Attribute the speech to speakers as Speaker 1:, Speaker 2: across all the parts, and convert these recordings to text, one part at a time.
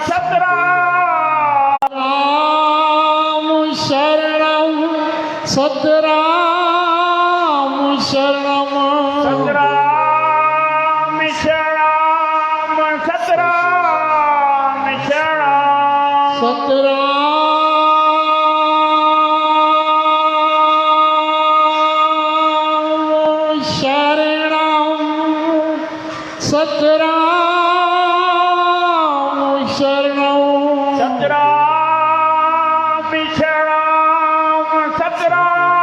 Speaker 1: सतराम शरणम सतराम शरणम
Speaker 2: सतराम शरणम सतराम शरणम
Speaker 1: सतराम शरणम सतराम शरणम
Speaker 2: सतराम शरणम सतराम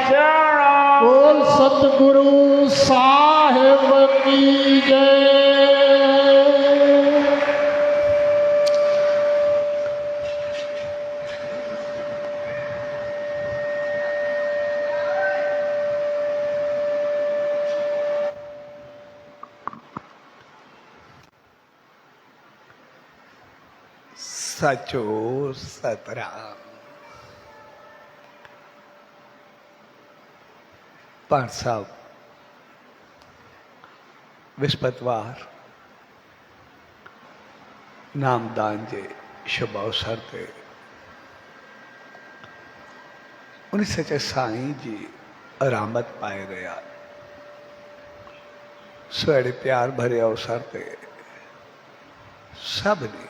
Speaker 2: शरणम
Speaker 1: बोल सतगुरु साहेब की जय।
Speaker 3: सचो सतराम। पाठ साहब विस्पतवार नामदान जे शुभ अवसर ते उन सचे साईं जी रहमत पाए रहा सुहिणे प्यार भरे अवसर ते सभिनी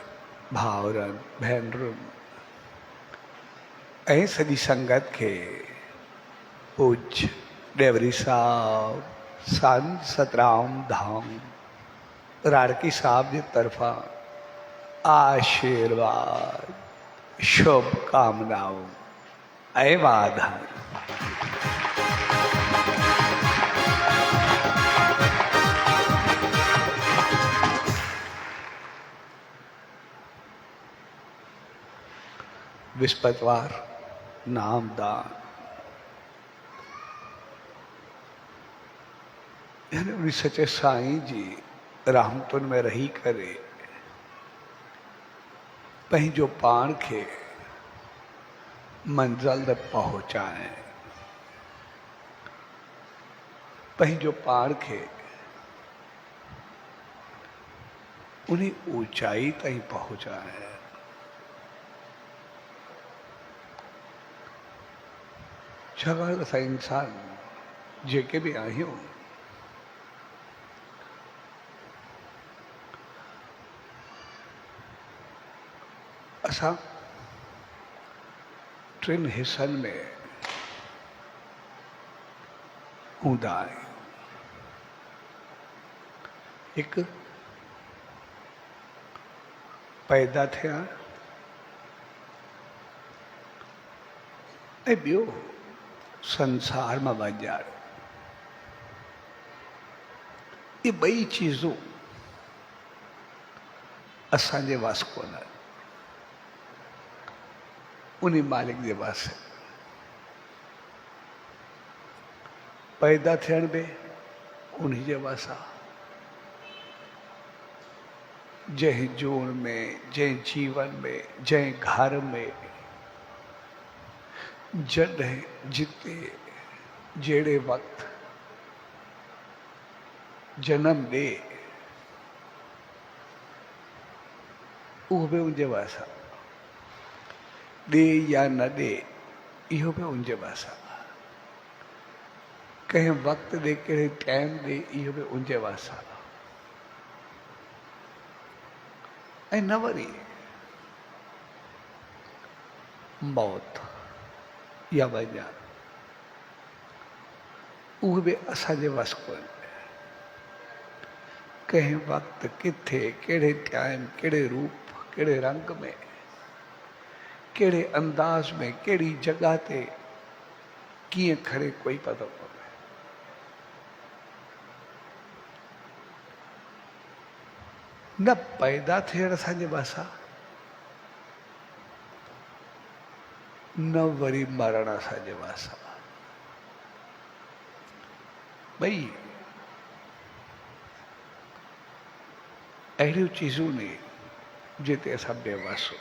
Speaker 3: भाउरनि भेनरुनि ऐं सॼी संगत खे पूज्य डेवरी साहब संत सतराम धाम राड़की साहब जी तरफा आशीर्वाद शुभकामनाओं ऐं वाधायूं। विस्पतवार नामदान यानी उन सचे साईं जी रहमतुनि में रही करे पंहिंजो पाण खे मंज़िल ते पहुचाए, पंहिंजो पाण खे उन ऊंचाई ताईं पहुचाए। छाकाणि त असां इंसान जेके बि आहियूं असां टिनि हिस्सनि में हूंदा आहियूं। हिकु पैदा थिया ऐं ॿियो संसार में वञणु। ये ॿई चीज़ूं असांजे वास कोन्हनि, उन मालिक जे वास। पैदा थियण बि उन जे वास आहे। जंहिं जूण में, जंहिं जीवन में, जंहिं घर में, जॾहिं जिते जहिड़े वक़्त जन्म ॾे उहो बि उनजे वास आहे। ॾे या न ॾे इहो बि उनजे वास आहे। कंहिं वक़्त ॾे कहिड़े टाइम ॾे इहो बि उनजे वास आहे। ऐं न वरी मौत या वञणु उहे बि असांजे वस कोन्हे। कंहिं वक़्त किथे कहिड़े टाइम कहिड़े रूप कहिड़े रंग में कहिड़े अंदाज में कहिड़ी जॻह ते कीअं खड़े कोई पतो कोन्हे। न पैदा थियण असांजे वस आहे, न वरी मरण असांजे वस आहे। ॿई अहिड़ियूं चीज़ूं ने जिते असां बेवस हो।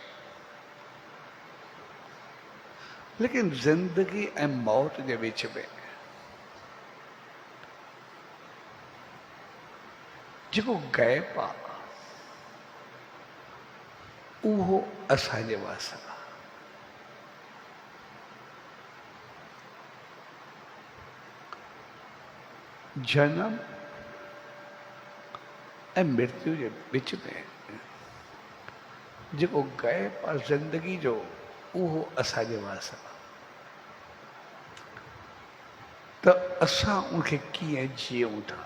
Speaker 3: लेकिन जिंदगी ऐं मौत जे विच में जेको गैप आहे उहो असांजे वास आहे। जन्म ऐं मृत्यु जे विच में जेको गैप आहे ज़िंदगी जो, उहो असांजे वास आहे। त असां उनखे कीअं जियूं था,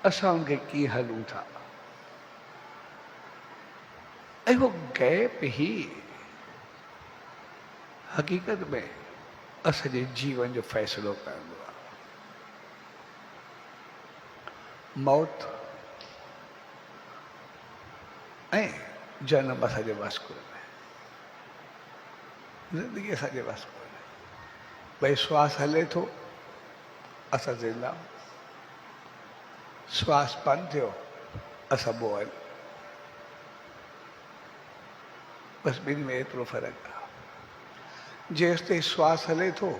Speaker 3: असां उनखे कीअं हलूं था, ऐं उहो गैप ही हक़ीक़त में असांजे जीवन जो फ़ैसिलो कंदो आहे। मौत ऐं जन्म असांजे वास्कुर में, ज़िंदगी असांजे वास्कुर में। भई श्वास हले थो, असां ज़िंदा आहियूं। श्वास बंदि थियो, असां मुअल। बसि ॿिनि में एतिरो फ़र्क़ु आहे। जेसि ताईं श्वास हले थो,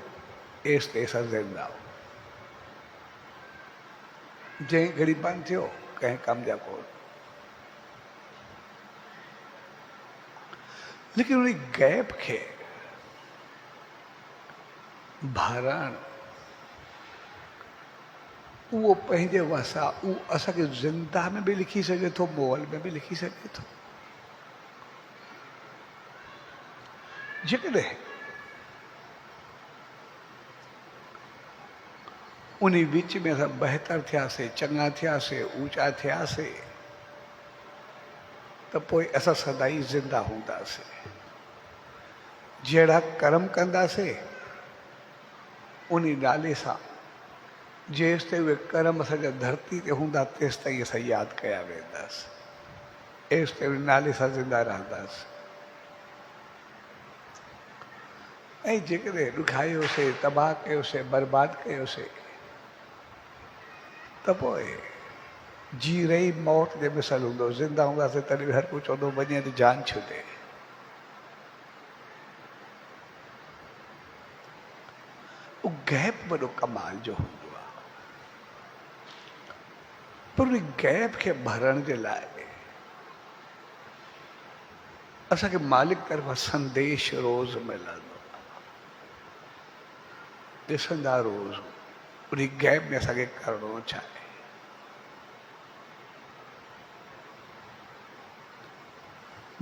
Speaker 3: तेसि ताईं असां ज़िंदा आहियूं। जंहिं घड़ी बंदि थियो, कंहिं कम जा कोन। लेकिन उन गैप खे भरण, उहो पंहिंजे वसा, उहो असांखे ज़िंदा में बि लिखी सघे थो, मुअल में बि लिखी सघे थो। जेकॾहिं उन विच में असां बहितर थियासीं, चङा थियासीं, ऊंचा थियासीं, त पोइ असां सदाई ज़िंदा हूंदासीं। जहिड़ा कर्म कंदासीं उन नाले सां, जेसि ताईं उहे कर्म असांजा धरती ते हूंदा, तेसि ताईं असां यादि कया वेंदासीं। एसि ताईं उन नाले सां ज़िंदा रहंदासीं। ऐं जेकॾहिं ॾुखायोसीं, तबाह कयोसीं, बर्बादु कयोसीं, त पोइ जी रही मौत जे मिसल हूंदो। ज़िंदा हूंदासीं तॾहिं बि हर को चवंदो वञे त जान छुटे। उहो गैप वॾो कमाल जो हूंदो आहे। पर उन गैप खे भरण जे लाइ असांखे मालिक तरफ़ां संदेश रोज़ मिलंदो। ॾिसंदा रोज़ उन गैप में असांखे करिणो छा आहे।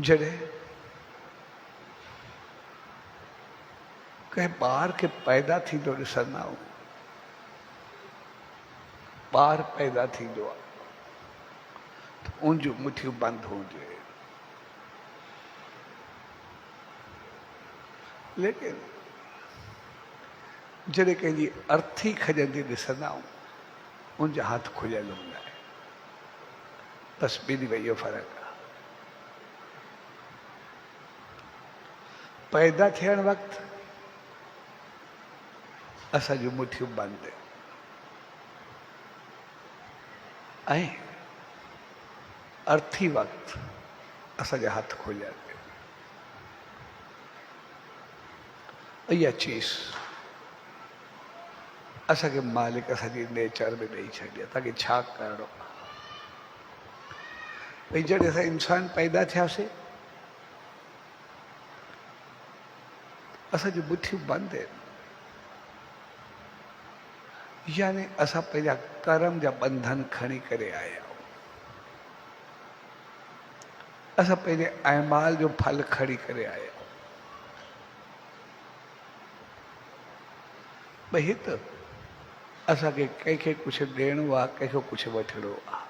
Speaker 3: जॾहिं कंहिं ॿार खे पैदा थींदो ॾिसंदा आहियूं, ॿार पैदा थींदो आहे त उन जूं मुठियूं बंदि हुजे, लेकिन जॾहिं कंहिंजी अर्थी खॼंदी ॾिसंदा आहियूं, उनजा हथ खुलियल हूंदा आहिनि। बसि ॿिन्ही में इहो फ़र्क़ु आहे। पैदा थियण वक़्तु असां जूं मुठियूं बंदि ऐं अर्थी वक़्तु असांजा हथ खुलियल। इहा चीज़ असांखे मालिक असांजी नेचर में ॾेई छॾी आहे। तव्हांखे छा करिणो आहे। भई जॾहिं असां इंसान पैदा थियासीं, असांजी मुठियूं बंदि आहिनि। यानी असां पंहिंजा कर्म जा बंधन खणी करे आया आहियूं। असां पंहिंजे अहमाल जो फल खणी करे आया आहियूं। भई हिते असांखे कंहिंखे कुझु ॾियणो आहे, कंहिंखो कुझु वठिणो आहे।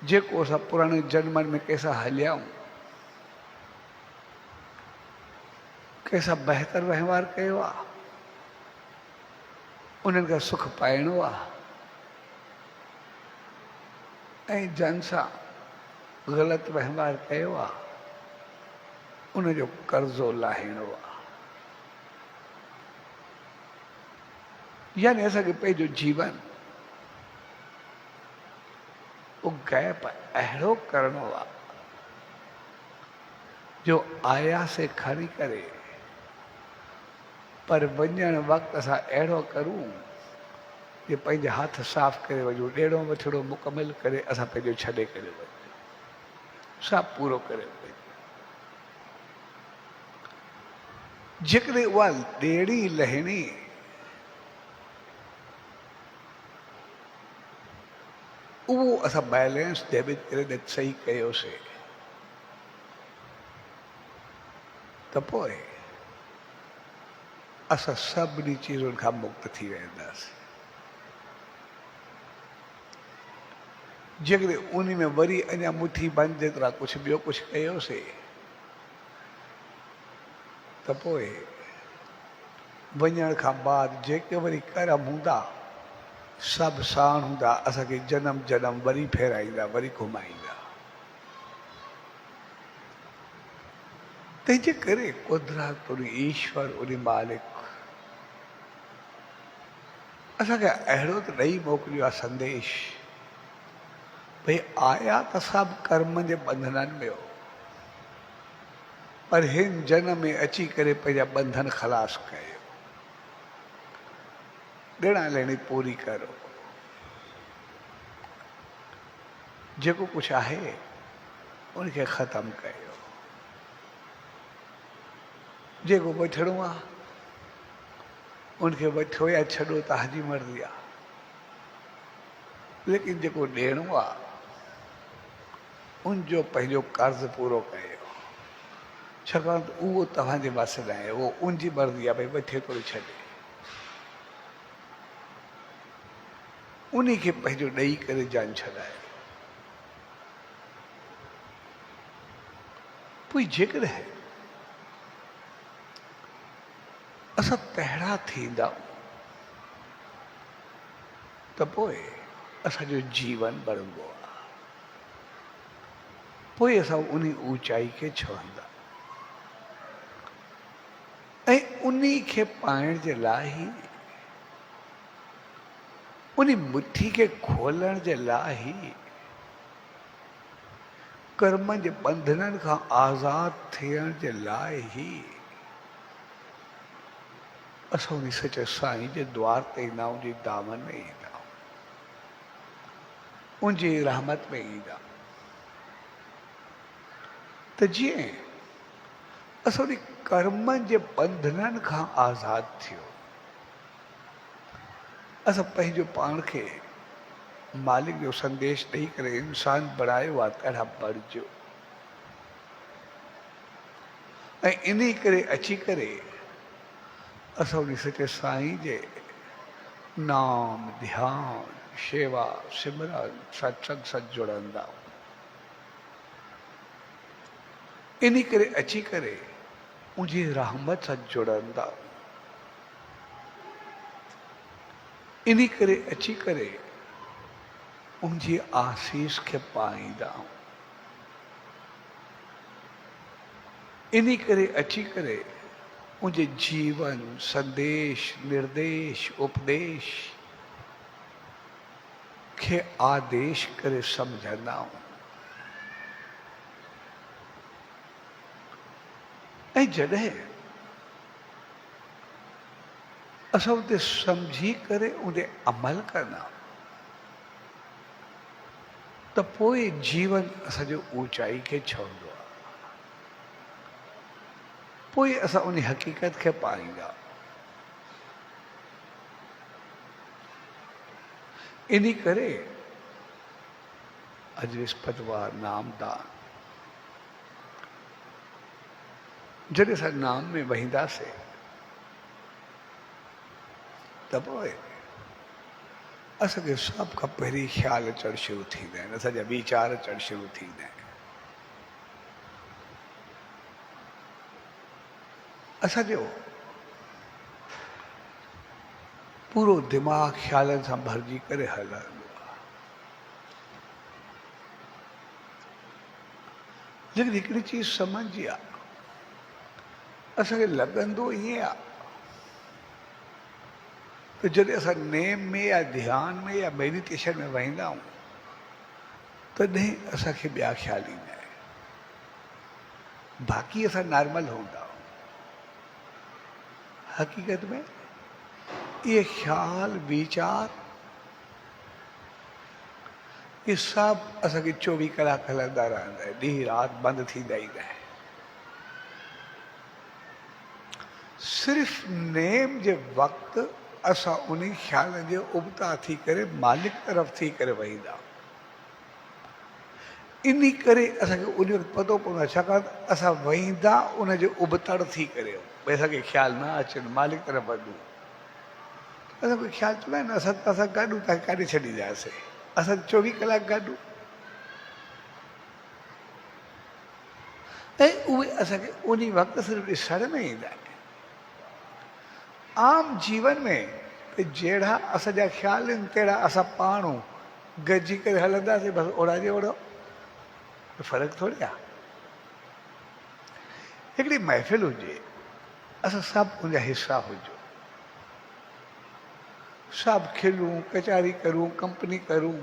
Speaker 3: जेको असां पुराणे जन्मनि में कंहिंसां हलिया आहियूं, कंहिंसां बहितर वहिंवार कयो आहे, उन्हनि खां सुख पाइणो आहे, ऐं जन सां ग़लति वहिंवार कयो आहे, उनजो कर्ज़ो लाहिणो आहे। यानी असांखे पंहिंजो जीवन उहो गैप अहिड़ो करिणो आहे जो आया से खणी करे, पर वञण वक़्तु असां अहिड़ो करूं जे पंहिंजे हथ साफ़ करे वञूं, ॾेढो वठिड़ो मुकमिल करे असां पंहिंजो छॾे करे वञूं, सभु पूरो करे वञूं। जेकॾहिं उहा ॾेड़ी लहणी उहो असां बैलेंस डेबिट करे सही कयोसीं त पोइ असां सभिनी चीज़ुनि खां मुक्त थी वेंदासीं। जेकॾहिं उन में वरी अञा मुठी बंदि जेतिरा कुझु ॿियो कुझु कयोसीं त पोइ वञण खां बाद जेके वरी कर्म हूंदा सभु साण हूंदा, असांखे जनम जनम वरी फेराईंदा, वरी घुमाईंदा। तंहिंजे करे कुदरत उन ईश्वर उन मालिक असांखे अहिड़ो त ॾेई मोकिलियो आहे संदेश, भई आया त सभु कर्म जे बंधननि में हो, पर हिन जन्म में अची करे पंहिंजा बंधन ख़लास कयो, ॾिण लेणी पूरी करो, जेको कुझु आहे उनखे ख़तमु कयो, जेको वठिणो आहे उनखे वठो या छॾो तव्हांजी मर्ज़ी आहे, लेकिन जेको ॾियणो आहे उनजो पंहिंजो कर्ज़ पूरो कयो, छाकाणि त उहो तव्हांजे वास न आहे, उहो उनजी मर्ज़ी आहे, भई वठे थो छॾे, उन खे पंहिंजो ॾेई करे जान छॾाए। पोइ जेकॾहिं असां तहिड़ा थींदा त पोइ असांजो जीवन बढ़ंदो आहे, पोइ असां उन ऊचाई खे छुहंदा, ऐं उन खे पाइण जे लाइ ई, उन मुट्ठी खे खोलण जे लाइ ई, कर्म जे बंधननि खां आज़ाद थियण जे लाइ ई असां उन सचे साईं जे द्वार ते ईंदा आहियूं, उनजी दामन में ईंदा आहियूं, उनजी रहमत में ईंदा। त जीअं असां उन कर्म जे बंधननि खां आज़ाद थियो, असां पंहिंजो पाण खे मालिक जो संदेश ॾेई करे इंसान बणायो आहे, तहिड़ा बणिजो। ऐं इन करे अची करे असां उन सचे साईं जे नाम ध्यान शेवा सिमरन सत्संग सां जुड़ंदा, इन करे अची करे उनजी रहमत सां जुड़ंदा, इन करे अची करे उनजी आसीस खे पाईंदा, इन करे अची करे उनजे जीवन संदेश निर्देश उपदेश खे आदेश करे सम्झंदा। ऐं जॾहिं असां उते सम्झी करे उन अमल कंदा त पोइ जीवन असांजो ऊचाई खे छुहंदो आहे, पोइ असां उन हक़ीक़त खे पाईंदा। इन करे अॼु विस्पतिवार नामदान, जॾहिं असां नाम में वहींदासीं त पोइ असांखे सभ खां पहिरीं ख़्याल अचणु शुरू थींदा आहिनि, असांजा वीचार अचणु शुरू थींदा आहिनि। असांजो पूरो दिमाग़ ख़्यालनि सां भरिजी करे हलंदो आहे, लेकिन हिकिड़ी चीज़ सम्झी आहे, असांखे लॻंदो ईअं आहे त जॾहिं असां नेम में या ध्यान में या मेडिटेशन में वहींदा आहियूं तॾहिं असांखे ॿिया ख़्याल ईंदा आहिनि, बाक़ी असां नॉर्मल हूंदा आहियूं। हक़ीक़त में इहे ख़्याल वीचार ये सभु असांखे 24 कलाक हलंदा रहंदा आहिनि, ॾींहुं राति बंदि थींदा ई न आहिनि। सिर्फ़ नेम जे वक़्तु असां उन ख़्याल जे उबता थी करे मालिक तरफ़ थी करे वहींदा। इन करे असांखे उन वक़्तु पतो पवंदो आहे, छाकाणि असां वहींदा उन जे उबतड़ थी करे, भई असांखे ख़्याल न अचनि मालिक तरफ़ वञूं। असां कोई ख़्याल चवंदा आहिनि असां गाॾूं तव्हांखे काॾे छॾींदासीं, असां 24 कलाक गाॾूं। ऐं उहे असांखे उन वक़्तु सिर्फ़ु ॾिसण में ईंदा आहिनि। आम जीवन में जहिड़ा असांजा ख़्याल आहिनि तहिड़ा असां पाण गॾिजी करे हलंदासीं, बसि ओड़ा जे ओड़ो, फ़र्क़ु थोरी आहे। हिकिड़ी महफ़िल हुजे, असां सभु उनजा हिसा हुजूं, सभु खिलूं, कचारी करूं, कंपनी करूं,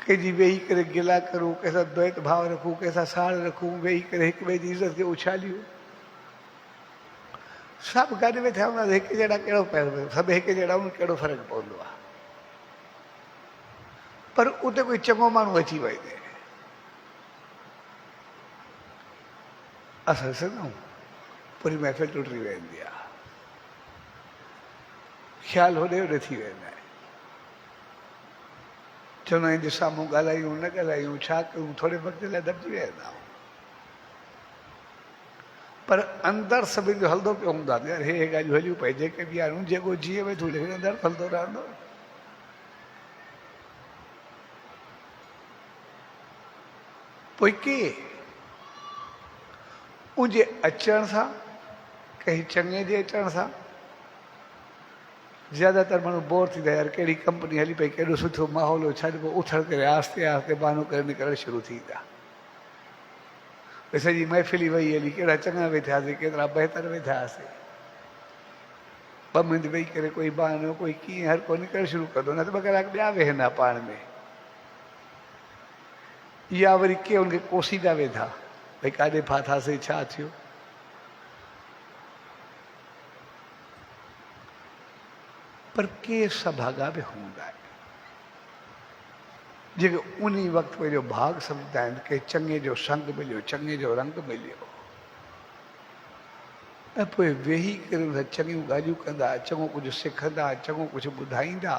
Speaker 3: कंहिंजी वेही करे गिला करूं, कंहिंसां द्वैत भाव रखूं, कंहिंसां साड़ रखूं, वेही करे हिक ॿिए जी इज़त खे उछालियूं। सभु गॾु वेठा हूंदासीं, हिकु जहिड़ा कहिड़ो पए, सभु हिकु जहिड़ा हूंदा, कहिड़ो फ़र्क़ु पवंदो आहे। पर उते कोई चङो माण्हू अची वञे, असां ॾिसंदा आहियूं पूरी महफ़िल टुटी वेंदी आहे, ख़्याल होॾे होॾे थी वेंदा आहिनि। चवंदा आहिनि जे साम्हूं ॻाल्हायूं न ॻाल्हायूं, छा कयूं, थोरे वक़्त लाइ दॿिजी वेंदा आहियूं। पर अंदरि सभिनि जो हलंदो पियो हूंदो आहे, यार हे ॻाल्हियूं हलियूं पई, जेके बि आहियूं, जेको जीअं वेठो लेकिन अंदरि हलंदो रहंदो। पोइ के उनजे अचण सां, कंहिं चङे जे अचण सां ज़्यादातर माण्हू बोर थींदा, यार कहिड़ी कंपनी हली पई, केॾो सुठो माहौल हो, छा चइबो उथड़ करे आहिस्ते आहिस्ते बहानो करे निकिरणु शुरू थींदा। सॼी महफ़िल ई वही हली, कहिड़ा चङा वेठासीं, केतिरा बहितर वेठासीं, 2 मिंट वेही करे कोई बहानो, कोई कीअं, हर को निकिरणु शुरू कंदो, न त 2 कलाक ॿिया वेहंदा पाण में। या वरी के उनखे कोसींदा वेठा, भई काॾे फाथासीं, छा थियो। पर के सभागा बि हूंदा आहिनि जेके उन वक़्तु पंहिंजो भाग सम्झंदा आहिनि कि चङे जो संग मिलियो, चङे जो रंग मिलियो, ऐं पोइ वेही करे उन चङियूं ॻाल्हियूं कंदा, चङो कुझु सिखंदा, चङो कुझु ॿुधाईंदा,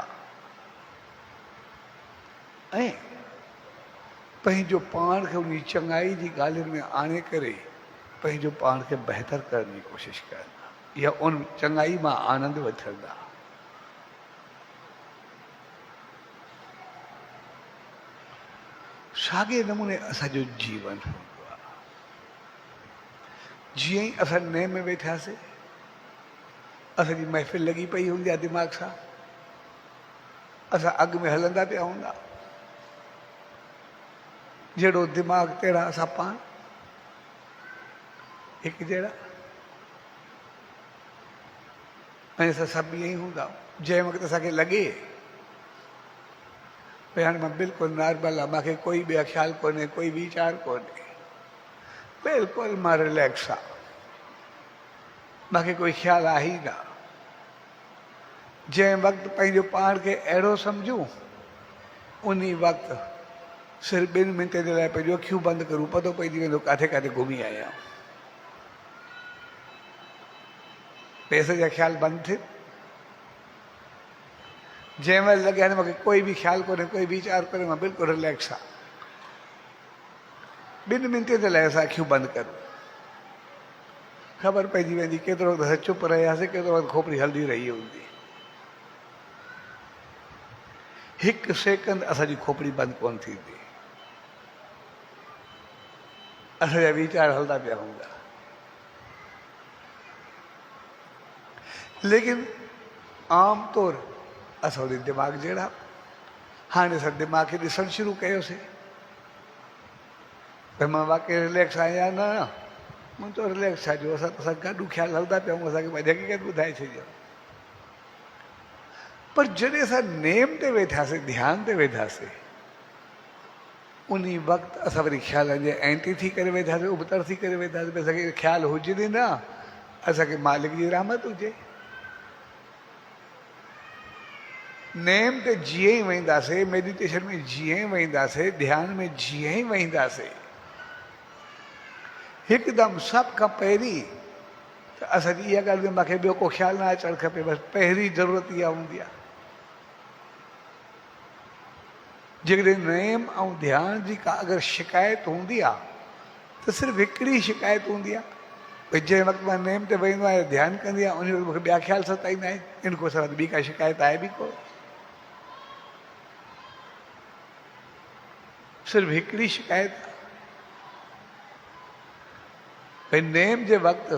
Speaker 3: ऐं पंहिंजो पाण खे उन चङाई जी ॻाल्हियुनि में आणे करे पंहिंजो पाण खे बहितर करण जी कोशिशि कंदा, या उन चङाई मां आनंद वठंदा। साॻे नमूने असांजो जीवन हूंदो आहे। जीअं ई असां नेम में वेठासीं, असांजी महफ़िल लॻी पई हूंदी आहे दिमाग़ सां, असां अॻु में हलंदा पिया हूंदा, जहिड़ो दिमाग़ तहिड़ा असां पाण, हिकु जहिड़ा, ऐं असां सभु ईअं ई हूंदा। जंहिं वक़्तु असांखे लॻे भई हाणे मां बिल्कुलु नॉर्मल आहे, मूंखे कोई ॿिया ख़्याल कोन्हे, कोई वीचार कोन्हे, बिल्कुलु मां रिलैक्स आहे, मूंखे कोई ख़्याल आहे ई न, जंहिं वक़्तु पंहिंजो पाण खे अहिड़ो सम्झूं, उन वक़्तु सिर्फ़ु 2 मिंट जे लाइ पंहिंजो अखियूं बंदि करूं, पतो पइजी वेंदो किथे किथे घुमी आया आहियूं। पैसे जा ख़्याल बंदि थिए, जंहिं महिल लॻे हाणे मूंखे कोई बि ख़्याल कोन्हे, कोई वीचार कोन्हे, मां बिल्कुलु रिलैक्स आहे, 2 मिंट जे लाइ असां अखियूं बंदि करूं, ख़बर पइजी वेंदी केतिरो वक़्तु असां चुप रहियासीं, केतिरो वक़्तु खोपड़ी हलंदी रही हूंदी। 1 सेकंड असांजी खोपड़ी बंदि कोन थींदी, असांजा वीचार हलंदा पिया हूंदा। लेकिन आम तौर असां वरी दिमाग़ जहिड़ा, हाणे असां दिमाग़ खे ॾिसणु शुरू कयोसीं, भई मां वाक़ई रिलैक्स आहियां न, मूं त रिलैक्स छा जो, असां गॾु ख़्याल हलंदा पिया हूं, असांखे पंहिंजी हक़ीक़त ॿुधाए छॾियो। पर जॾहिं असां नेम ते वेठासीं, ध्यान ते वेठासीं, उन वक़्तु असां वरी ख़्यालनि जे एंटी थी करे वेठासीं, उबतर थी करे वेठासीं, भई असांखे ख़्याल हुजे न, असांखे मालिक जी रहमत हुजे। नेम ते जीअं ई वेंदासीं, मेडिटेशन में जीअं ई वेंदासीं, ध्यान में जीअं ई वेंदासीं, हिकदमि सभ खां पहिरीं त असांजी इहा ॻाल्हि में मूंखे ॿियो को ख़्यालु न अचणु खपे। बसि पहिरीं ज़रूरत इहा हूंदी आहे। जेकॾहिं नेम ऐं ध्यान जी का अगरि शिकायत हूंदी आहे त सिर्फ़ु हिकिड़ी शिकायत हूंदी आहे, भई जंहिं वक़्तु मां नेम ते वेंदो आहियां, ध्यानु कंदी आहियां, उन वक़्तु मूंखे ॿिया ख़्याल सताईंदा आहिनि। इन खां सवाइ ॿी का शिकायत आहे बि को? सिर्फ़ु हिकिड़ी शिकायत आहे, भई नेम जे वक़्तु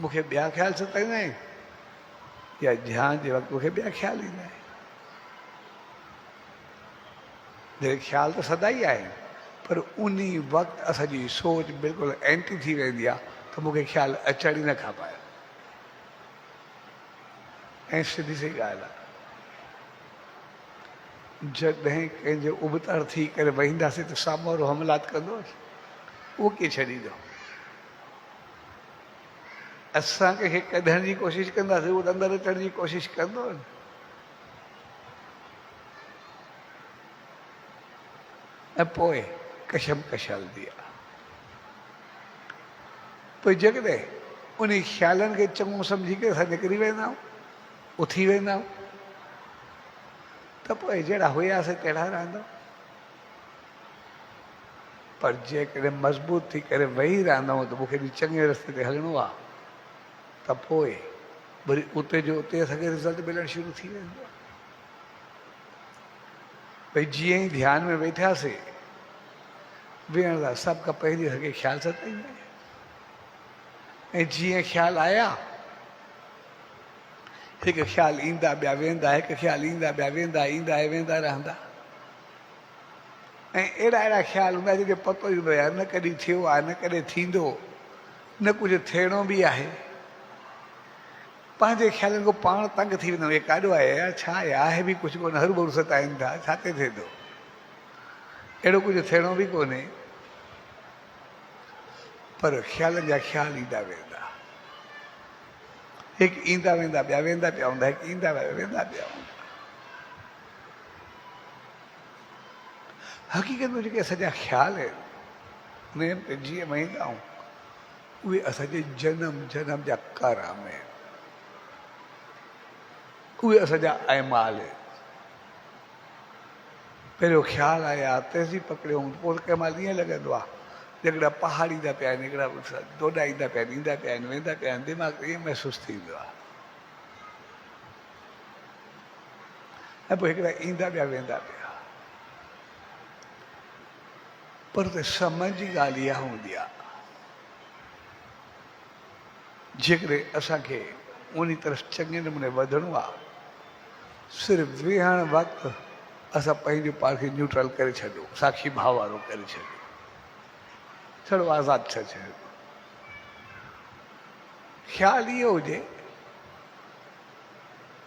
Speaker 3: मूंखे ॿिया ख़्याल सताईंदा आहिनि या ध्यान जे वक़्तु मूंखे ॿिया ख़्याल ईंदा आहिनि। जॾहिं ख़्याल त सदा ई आहिनि, पर उन वक़्तु असांजी सोच बिल्कुलु एंटी थी वेंदी आहे त मूंखे ख़्याल अचण ई न खपे। ऐं सिधी सी ॻाल्हि आहे, जॾहिं कंहिंजे उबतर थी करे वेहींदासीं त साम्हूं वारो हमलात कंदो, उहो कीअं छॾींदो? असां कंहिंखे कढण जी कोशिशि कंदासीं, उहो अंदरि अचण जी कोशिशि कंदो न। ऐं पोइ कशमकश हलंदी आहे। पोइ जेकॾहिं उन ख़्यालनि खे चङो सम्झी करे असां निकिरी वेंदा आहियूं, उथी वेंदा आहियूं, त पोइ जहिड़ा हुयासीं तहिड़ा रहंदा। पर जेकॾहिं मज़बूत थी करे वेही रहंदा आहियूं त मूंखे चङे रस्ते ते हलणो आहे, त पोइ वरी उते जो उते असांखे रिज़ल्ट मिलणु शुरू थी वेंदो आहे। भई जीअं ई ध्यान में वेठासीं, वेहण लाइ सभ खां पहिरीं असांखे ख़्याल सताईंदा आहिनि, ऐं जीअं ख़्याल आया, हिकु ख़्याल ईंदा ॿिया वेंदा, हिकु ख़्याल ईंदा ॿिया वेंदा, ईंदा ऐं वेंदा रहंदा। ऐं अहिड़ा अहिड़ा ख़्याल हूंदा जेके पतो ई हूंदो आहे न कॾहिं थियो आहे, न कॾहिं थींदो, न कुझु थियणो बि आहे। पंहिंजे ख़्यालनि खां पाण तंग थी वेंदो, हे काॾो आहे यार, छा आहे बि कुझु कोन्हे, हरू भरू सताइनि था, छा ते थिए थो, अहिड़ो कुझु थियणो बि कोन्हे। पर ख़्यालनि जा ख़्याल ईंदा वेंदा, हिकु ईंदा वेंदा ॿिया वेंदा पिया हूंदा, हिकु ईंदा वेंदा पिया हूंदा। हक़ीक़त में जेके असांजा ख़्याल आहिनि, नेम ते जीअं वेंदा आहियूं, उहे असांजे जनम जनम जा करम आहिनि, उहे असांजा अहमाल आहिनि। पहिरियों ख़्याल आया, तेज़ी पकड़ियूं, पोइ कंहिं महिल ईअं लॻंदो आहे हिकिड़ा पहाड़ ईंदा पिया आहिनि, हिकिड़ा डोडा ईंदा पिया आहिनि, ईंदा पिया आहिनि, वेंदा पिया आहिनि, दिमाग़ ईअं महसूसु थींदो आहे। ऐं पोइ हिकिड़ा ईंदा पिया वेंदा पिया। पर त सम्झ जी ॻाल्हि इहा हूंदी आहे, जेकॾहिं असांखे उन तरफ़ चङे नमूने वधणो आहे, सिर्फ़ु वेहण वक़्तु असां पंहिंजो पाण खे न्यूट्रल करे छॾियो, साक्षी भाव वारो करे छॾियो, छड़ो आज़ादु छा छॾियो। ख़्यालु इहो हुजे,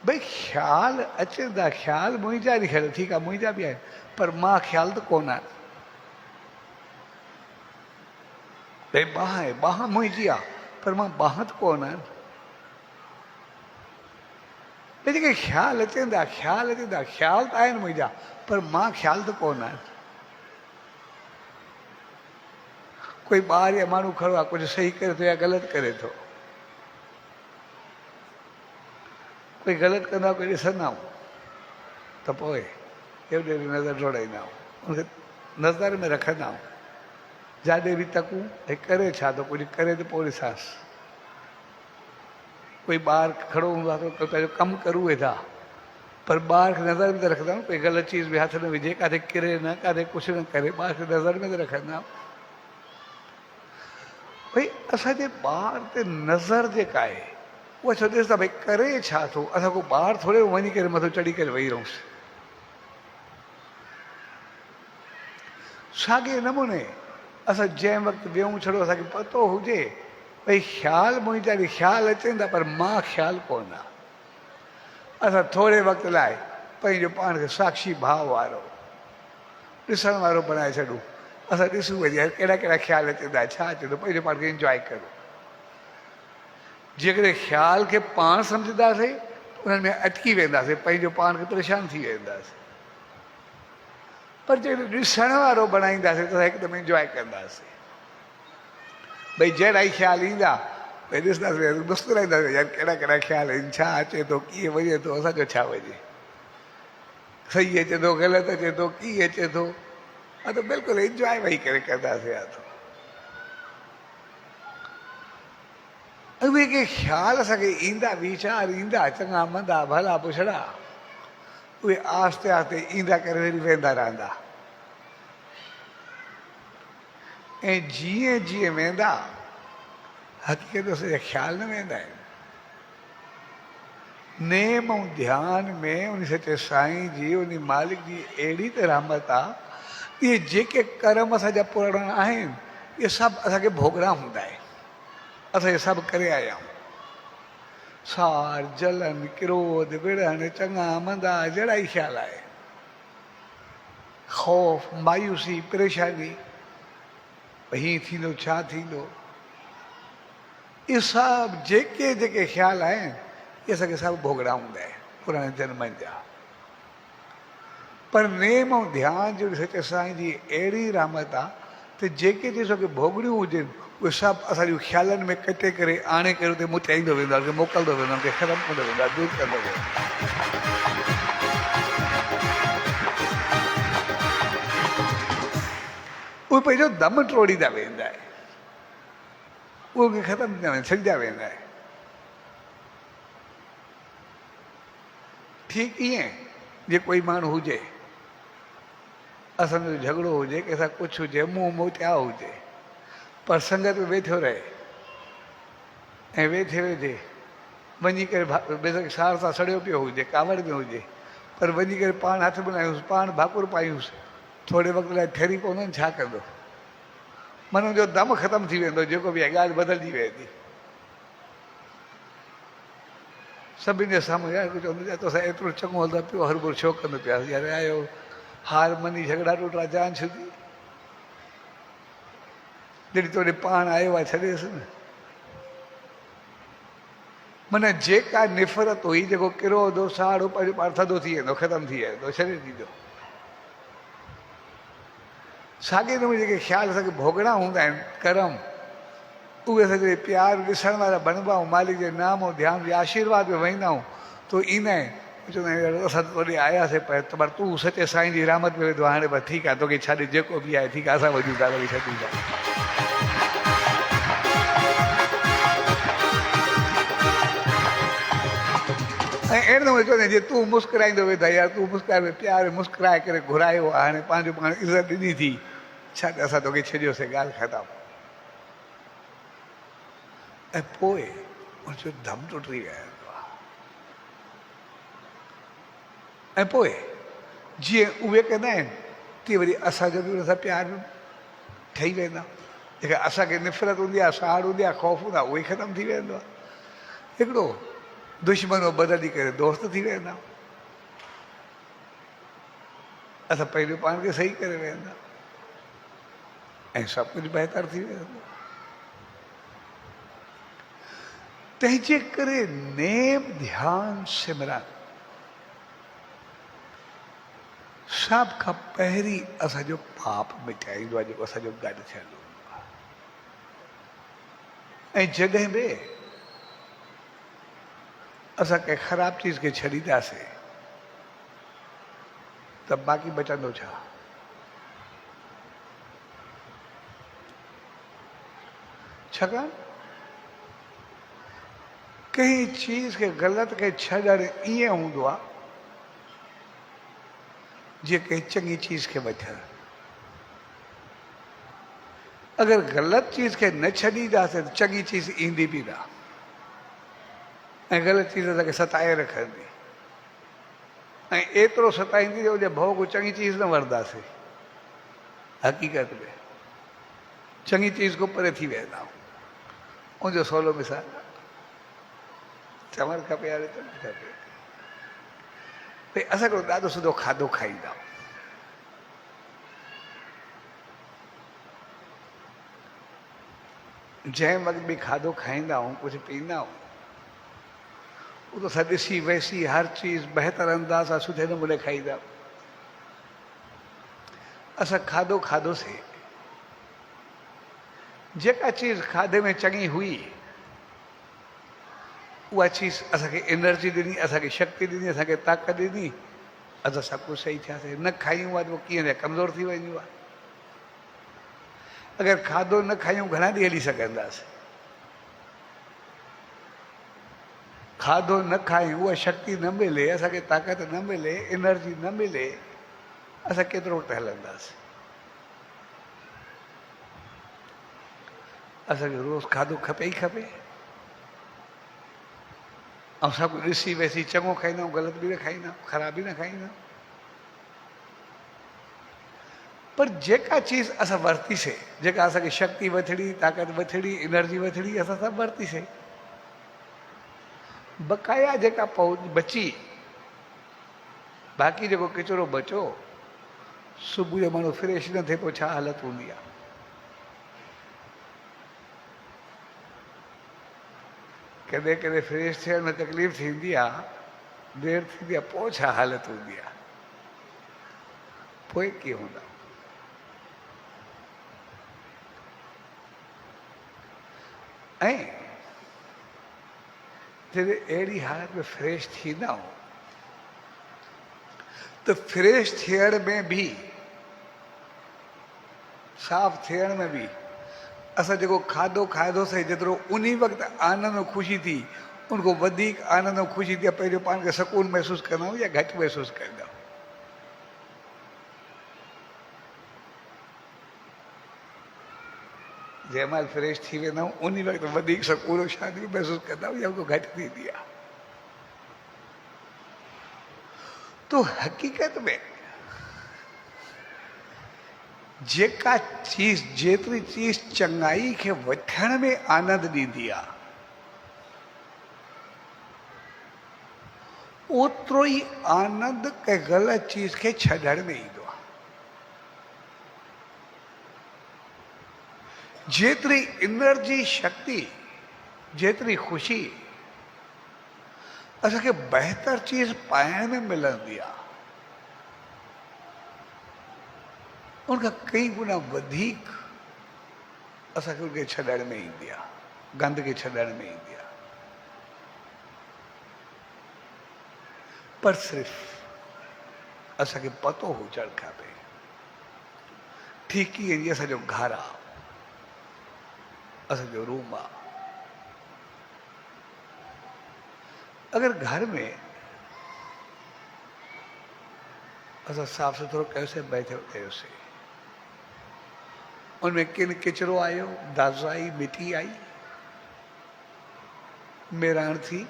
Speaker 3: भई ख़्याल अचनि था, ख़्याल मुंहिंजा बि ख़्याल ठीकु आहे, मुंहिंजा बि आहिनि, पर मां ख़्याल त कोन आहियां। भई बाह आहे, बाह मुंहिंजी आहे, पर मां बाह त कोन आहियां। भई जेके ख़्याल अचनि था, ख़्याल अचनि था, ख़्याल त आहिनि मुंहिंजा, पर मां ख़्याल त कोन आहियां। कोई ॿार या माण्हू खड़ो आहे, कुझु सही करे थो या ग़लति करे थो, कोई ग़लति कंदो आहे, कोई ॾिसंदा आहियूं, त पोइ एॾे नज़र दौड़ाईंदा आहियूं, उनखे नज़र में रखंदा आहियूं। जाॾे बि तकूं, हे करे छा थो, कुझु करे त पोइ ॾिसांसि। कोई ॿार खड़ो हूंदो आहे त पंहिंजो कमु करूं वेठा, पर ॿार खे नज़र में त रखंदा आहियूं, कोई ग़लति चीज़ बि हथ न विझे, काथे किरे न, काथे कुझु न करे, ॿार खे नज़र में त रखंदा आहियूं। भई असांजे ॿार ते नज़र जेका आहे, उहा छो ॾिसंदा भई करे छा थो, असां को ॿार थोरे वञी करे मथां चढ़ी करे वेही रहूंसि। साॻे नमूने असां जंहिं वक़्तु वेहूं, छड़ो असांखे पतो हुजे भई ख़्याल मुंहिंजा बि ख़्याल अचनि था, पर मां ख़्याल कोन आहे। असां थोरे वक़्त लाइ पंहिंजो पाण खे साक्षी भाव वारो, ॾिसण वारो बणाए छॾूं। असां ॾिसूं वरी कहिड़ा कहिड़ा ख़्याल अचनि था, छा अचे थो, पंहिंजो पाण खे इंजॉय करो। जेकॾहिं ख़्याल खे पाण सम्झंदासीं, उन्हनि में अटकी वेंदासीं, पंहिंजो पाण खे परेशान थी वेंदासीं। पर जे ॾिसण वारो बणाईंदासीं त हिकदमि इंजॉय कंदासीं। भई जहिड़ा ई ख़्याल ईंदा भई ॾिसंदासीं, मुस्कुराईंदासीं, यार कहिड़ा कहिड़ा ख़्याल आहिनि, छा अचे थो, कीअं वञे थो, असांजो छा वञे, सही अचे थो, ग़लति अचे थो, कीअं अचे थो। हा त बिल्कुलु इंजॉय वेही करे कंदासीं। हा त उहे के ख़्याल असांखे ईंदा, वीचार ईंदा, चङा मंदा भला पुछड़ा, उहे आहिस्ते आहिस्ते ईंदा करे वरी वेंदा रहंदा। ऐं जीअं जीअं वेंदा हक़ीक़त असांजा ख़्याल न वेंदा आहिनि। नेम ऐं ध्यान में उन सचे साईं जी, उन मालिक जी अहिड़ी त रहमत आहे, इहे जेके कर्म असांजा पुराणा आहिनि इहे सभु असांखे भोगणा हूंदा आहिनि। असां इहे सभु करे आया आहियूं। सार, जलन, क्रोध, विढ़ण, चङा मंदा, जहिड़ा ई ख़्याल आहे, ख़ौफ़, मायूसी, परेशानी, हीअं थींदो, छा थींदो, इहे सभु जेके जेके ख़्याल आहिनि इहे असांखे सभु भोगणा हूंदा आहिनि पुराणे जन्मनि जा। पर नेम ऐं ध्यान जो सचे साईं जी अहिड़ी रहमत आहे त जेके असांखे भोगणियूं हुजनि उहे सभु असांजूं ख़्यालनि में कटे करे आणे करे उते मुचाईंदो वेंदो आहे, मोकिलंदो वेंदो आहे, ख़तमु कंदो वेंदो आहे, दूरि कंदो वेंदो आहे। उहे पंहिंजो दम टोड़ींदा वेंदा आहिनि, उहे ख़तमु थींदा वेंदा, छॾिजा वेंदा आहिनि। ठीकु ईअं जे कोई माण्हू हुजे, असांजो झगड़ो हुजे, कंहिंसां कुझु हुजे, मुंहुं मोटिया हुजे, पर संगत में वेठो रहे ऐं वेठे वेठे वञी करे बेशक सार सां सड़ियो पियो हुजे, कावड़ में हुजे, पर वञी करे पाण हथ मिलायूंसि, पाण भाकुर पायूंसि, थोरे वक़्त लाइ ठरी पवंदो, छा कंदो, मन जो दम ख़तमु थी वेंदो, जेको बि आहे ॻाल्हि बदिलजी वेंदी। सभिनि जे साम्हूं यार कुझु चवंदो, तोसां एतिरो चङो हलंदो पियो, हर भुर छो कंदो पिया, यार आयो हार मनी झगड़ा टोटरा जान छुदी, जॾहिं तोड़े पाण आयो आहे छॾेसि न। माना जेका निफ़रत हुई, जेको क्रोध हो, साड़ो, पंहिंजो पाण थधो थी वेंदो, ख़तमु थी वेंदो, छॾे ॾींदो। साॻे नमूने जेके ख़्याल असांखे भोगणा हूंदा आहिनि, कर्म, उहे असांखे प्यार ॾिसण वारा बणिबा ऐं मालिक जे नाम ऐं ध्यान जे आशीर्वाद में वेंदा आहियूं तो ईंदा आहिनि, चवंदा आहियूं असां तोॾे आयासीं पर पर तूं सचे साईं जी रहमत में वेंदो, हाणे बसि ठीकु आहे, तोखे छॾे जेको बि आहे ठीकु आहे, असां वञूं था, वरी छॾूं था। ऐं अहिड़े नमूने चवंदा आहिनि, जीअं तूं मुस्कुराईंदो वेंदा, यार तूं मुस्कुराए प्यार मुस्कुराए करे घुरायो आहे, हाणे पंहिंजो पाण इज़त ॾिनी थी, छा असां तोखे छॾियोसीं, ॻाल्हि ख़तमु। ऐं पोइ उनजो दम टुटी वेंदो आहे। ऐं पोइ जीअं उहे कंदा आहिनि तीअं वरी असांजो बि उन सां प्यार ठही वेंदा, जेका असांखे निफ़रत हूंदी आहे, साड़ हूंदी आहे, ख़ौफ़ हूंदो आहे, उहो ई ख़तमु थी वेंदो आहे। हिकिड़ो दुश्मन बदिली करे दोस्त थी वेंदा, असां पंहिंजो पाण खे सही करे वेंदा ऐं सभु कुझु बहितर थी वेंदो। तंहिंजे करे नेम ध्यान सिमरन सभ खां पहिरीं असांजो पाप मिटाईंदो आहे, जेको असांजो गॾु थियल हूंदो आहे। ऐं जॾहिं बि असां कंहिं ख़राब चीज़ खे छॾींदासीं त बाक़ी बचंदो छा? छाकाणि कंहिं चीज़ खे ग़लति खे छॾणु ईअं हूंदो आहे जीअं कंहिं चङी चीज़ खे वठणु। अगरि ग़लति चीज़ खे न छॾींदासीं त चङी चीज़ ईंदी बि न, ऐं ग़लति चीज़ असांखे सताए रखंदी, ऐं एतिरो सताईंदी जो भोग चङी चीज़ न वठंदासीं। हक़ीक़त में चङी चीज़ खां परे थी वेंदा आहियूं। उनजो सवलो मिसाल चवणु खपे, यार चवणु खपे, भई असां हिकिड़ो ॾाढो सुठो खाधो खाईंदा आहियूं, जंहिं वक़्तु बि खाधो खाईंदा आहियूं, कुझु पीअंदा आहियूं, वो तो असां ॾिसी वैसी हर चीज़ बहितर अंदाज़ सां सुठे नमूने खाईंदा। असां खाधो खाधोसीं, जेका चीज़ खाधे में चङी हुई उहा चीज़ असांखे एनर्जी ॾिनी, असांखे शक्ति ॾिनी, असांखे ताक़त ॾिनी, असां सभु कुझु सही थियासीं। न खायूं आहे त पोइ कीअं थिया, कमज़ोर थी वञूं आहे। अगरि खाधो न खायूं घणा ॾींहं हली सघंदासीं? खाधो न खायूं, उहा शक्ति न मिले, असांखे ताक़त न मिले, एनर्जी न मिले, असां केतिरो वक़्तु हलंदासीं? असांखे रोज़ खाधो खपे ई खपे। ऐं सभु ॾिसी वैसी चङो खाईंदा आहियूं, ग़लति बि न खाईंदा आहियूं, ख़राब बि न खाईंदा आहियूं। पर जेका चीज़ असां वरितीसीं, जेका असांखे शक्ति वठड़ी, ताक़त वठड़ी, एनर्जी वठड़ी, असां सभु वरितीसीं। बक़ाया जेका बची, बाक़ी जेको किचिरो बचो, सुबुह जो माण्हू फ्रेश न थिए पोइ छा हालत हूंदी आहे? कॾहिं कॾहिं फ्रेश थियण में तकलीफ़ थींदी आहे, देरि थींदी आहे, पोइ छा हालत हूंदी आहे? पोइ कीअं हूंदा? ऐं जॾहिं अहिड़ी हालत में फ्रेश थींदा आहियूं त फ्रेश थियण में बि, साफ़ थियण में बि, असां जेको खाधो खाधोसीं जेतिरो उन वक़्तु आनंद ऐं ख़ुशी थी, उनखां वधीक आनंद ऐं ख़ुशी थी पंहिंजो पाण खे सुकून महसूसु कंदा आहियूं या घटि महसूसु कंदा आहियूं? जंहिं महिल फ्रेश थी वेंदा आहियूं उन वक़्तु वधीक सुकून ऐं शांती महसूसु कंदा आहियूं या उनखां घटि थींदी आहे? तो हक़ीक़त में जेका चीज़, जेतिरी चीज़ चङाई खे वठण में आनंद ॾींदी आहे, ओतिरो ई आनंद कंहिं ग़लति चीज़ खे छॾण में ईंदो आहे। जेतिरी एनर्जी, शक्ति, जेतिरी ख़ुशी असांखे बहितर चीज़ पाइण में मिलंदी आहे, उनखां कई गुना वधीक असांखे उनखे छॾण में ईंदी आहे, गंद खे छॾण में ईंदी आहे। पर सिर्फ़ु असांखे पतो हुजणु खपे, ठीक ईअं जीअं असांजो घरु आहे, असांजो रूम आहे। अगरि घर में असां साफ़ सुथरो कयोसीं, बैठो कयोसीं, उनमें किन किचिरो आयो, दाज़ आई, मिटी आई, मेराण थी,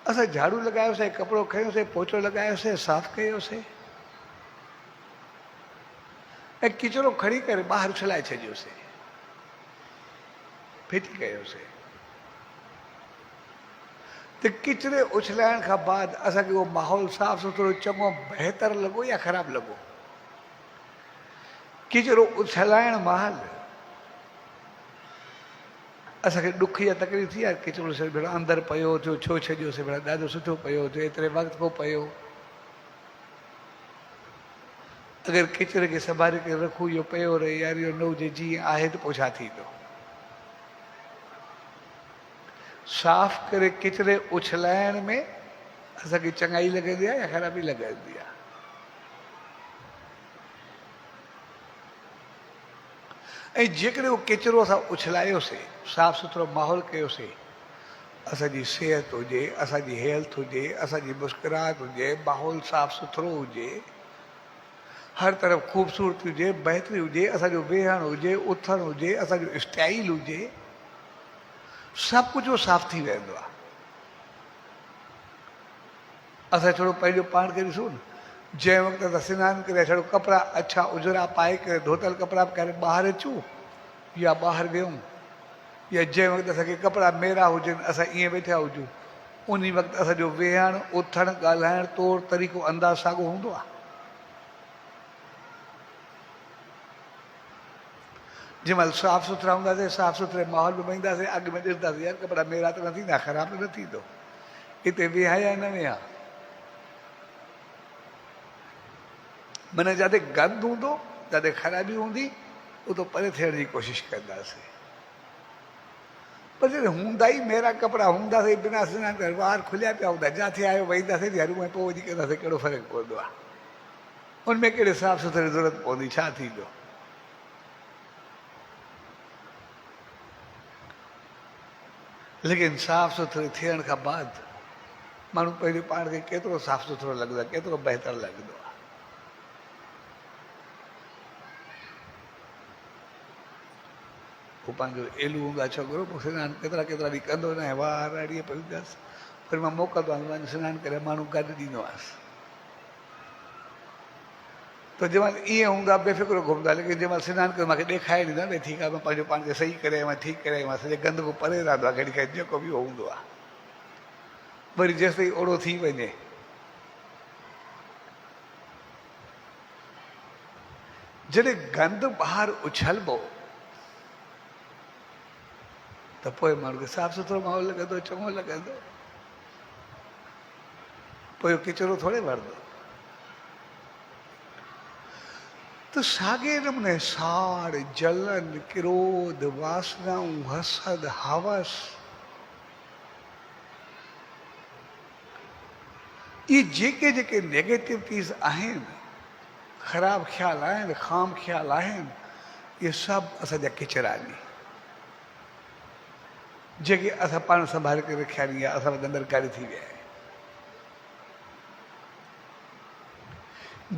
Speaker 3: असां झाड़ू लॻायोसीं, कपिड़ो खयोसीं, पोचो लॻायोसीं, साफ़ कयोसीं, ऐं किचिरो खणी करे ॿाहिरि उछलाए छॾियोसीं, फिटी कयोसीं। त किचिरे उछलाइण खां बाद असांखे उहो माहौल साफ़ सुथरो चङो बहितर लॻो या ख़राबु लॻो? किचिरो उछलाइण महिल असांखे ॾुख या तकलीफ़ थी आहे? किचिरो भेड़ा अंदरि पियो थियो, छो छॾियोसीं, भेड़ा ॾाढो सुठो पियो थियो, एतिरे वक़्त खां पियो। अगरि किचिरे खे संभाले करे रखूं, इहो पियो रहे यार, इहो न हुजे, जीअं आहे त पोइ छा थींदो? साफ़ करे किचिरे उछलाइण में असांखे चङाई लॻंदी आहे या ख़राबी लॻंदी आहे? ऐं जेकॾहिं उहो किचिरो असां उछलायोसीं, साफ़ सुथरो माहौल कयोसीं, असांजी सिहत हुजे, असांजी हेल्थ हुजे, असांजी मुस्कुराहट हुजे, माहौल साफ़ सुथरो हुजे, हर तरफ़ ख़ूबसूरती हुजे, बहितरी हुजे, असांजो वेहणु हुजे, उथणु हुजे, असांजो स्टाइल हुजे, सभु कुझु साफ़ थी वेंदो आहे। असां थोरो पंहिंजो पाण खे ॾिसूं न, जंहिं वक़्तु असां सनानु करे थोरो कपिड़ा अच्छा उजरा पाए करे, धोतल कपिड़ा करे ॿाहिरि अचूं या ॿाहिरि वियूं, या जंहिं वक़्तु असांखे कपिड़ा मेरा हुजनि, असां ईअं वेठा हुजूं, उन वक़्तु असांजो वेहणु, उथणु, ॻाल्हाइणु, तौरु तरीक़ो, अंदाज़ साॻियो हूंदो आहे। जंहिंमहिल साफ़ सुथरा हूंदासीं साफ़ सुथरे माहौल में वेंदासीं अॻु में ॾिसंदासीं यार कपिड़ा मेरा त न थींदा ख़राबु न थींदो हिते विया या न विया माना जिते गंद हूंदो जिते ख़राबी हूंदी उतो परे थियण जी कोशिशि कंदासीं पर जॾहिं हूंदा ई मेरा कपिड़ा हूंदासीं बिना सनान करे वार खुलिया पिया हूंदा जिथे आयो वेहींदासीं हरू ऐं पोइ वञी कंदासीं कहिड़ो फ़र्क़ु पवंदो आहे उनमें कहिड़े साफ़ सुथरे ज़रूरत पवंदी छा थींदो लेकिन साफ़ सुथरे थियण खां बाद माण्हू पहिरियों पाण खे केतिरो साफ़ सुथरो लॻंदो आहे केतिरो बहितर लॻंदो आहे हू पंहिंजो एलू हूंदो आहे छोकिरो पोइ सनानु केतिरा केतिरा ॾींहं कंदो न आहे वार अड़ीअ पियो हूंदासीं वरी मां मोकिलंदो आहियां वञी सनानु करे माण्हू गॾु ॾींदो आहियां त जंहिंमहिल ईअं हूंदा बेफ़िक्रो घुमंदा लेकिन जंहिंमहिल सनानु करे मूंखे ॾेखारे ॾींदा भई ठीकु आहे मां पंहिंजो पाण खे सही करे आयो ठीकु करे आयो सॼे गंद खां परे रहंदो आहे घड़ी घड़ी जेको बि उहो हूंदो आहे वरी जेसि ताईं ओड़ो थी वञे जॾहिं गंद ॿाहिरि उछलबो त पोइ माण्हू खे साफ़ सुथरो माहौल लॻंदो चङो लॻंदो पोइ किचिरो थोरे वणंदो त साॻे नमूने साड़ जलन क्रोध वासनाऊं हसद हवस ये जेके जेके नेगेटिविटीज़ आहिनि ख़राब ख़्याल आहिनि ख़ाम ख़्याल आहिनि ये सभु असांजा किचरा आहिनि जेके असां पाण संभाले करे रखिया आहिनि या असां वटि अंदरि कारी थी विया आहिनि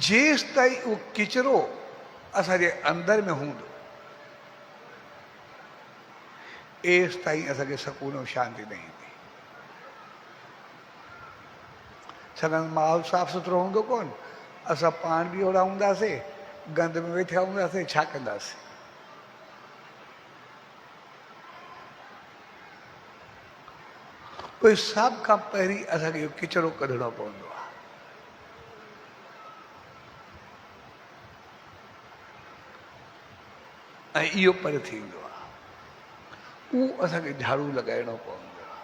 Speaker 3: जेसि ताईं उहो किचिरो असांजे अंदरि में हूंदो एसि ताईं असांखे सुकून ऐं शांती न ईंदी छाकाणि माहौल साफ़ सुथरो हूंदो कोन असां पाण बि ओड़ा हूंदासीं गंद में वेठा हूंदासीं छा कंदासीं पोइ सभ खां पहिरीं असांखे इहो किचिरो कढणो पवंदो आहे ऐं इहो परे थींदो आहे उहो असांखे झाड़ू लॻाइणो पवंदो आहे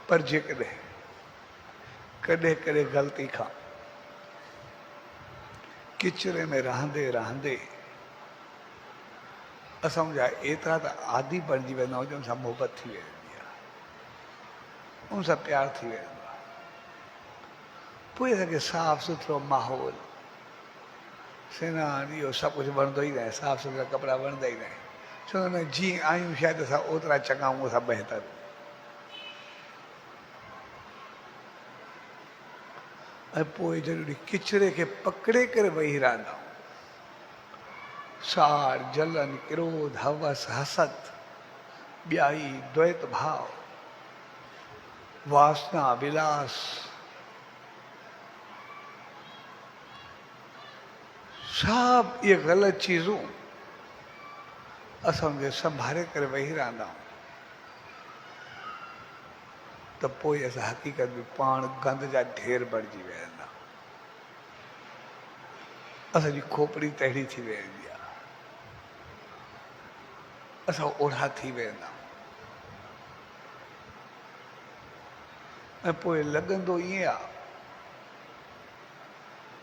Speaker 3: पर जेकॾहिं कॾहिं कॾहिं ग़लती खां किचिरे में रहंदे रहंदे असांजा एतिरा त आदि बणिजी वेंदा आहियूं उन सां मोहबत थी वेंदी आहे उन सां प्यारु थी वेंदो आहे पोइ असांखे साफ़ सुथरो माहौल सनानु इहो सभु कुझु वणंदो ई न आहे साफ़ सुथरा कपिड़ा वणंदा ई न आहिनि छो न जीअं आहियूं शायदि असां ओतिरा चङा आहियूं असां बहितर ऐं पोइ ज़रूरी किचिरे खे पकिड़े करे वेही रहंदा आहियूं साड़ जलन क्रोध हवस हसद ॿियाई द्वैत भाव वासना विलास सब ये ग़लति चीज़ूं असांखे संभाले करे वेही रहंदा आहियूं त पोइ असां हक़ीक़त में पाण गंद जा ढेर बणिजी वेंदा असांजी खोपड़ी तहिड़ी थी वेंदी आहे असां ओढ़ा थी वेंदा ऐं पोइ लॻंदो ईअं आहे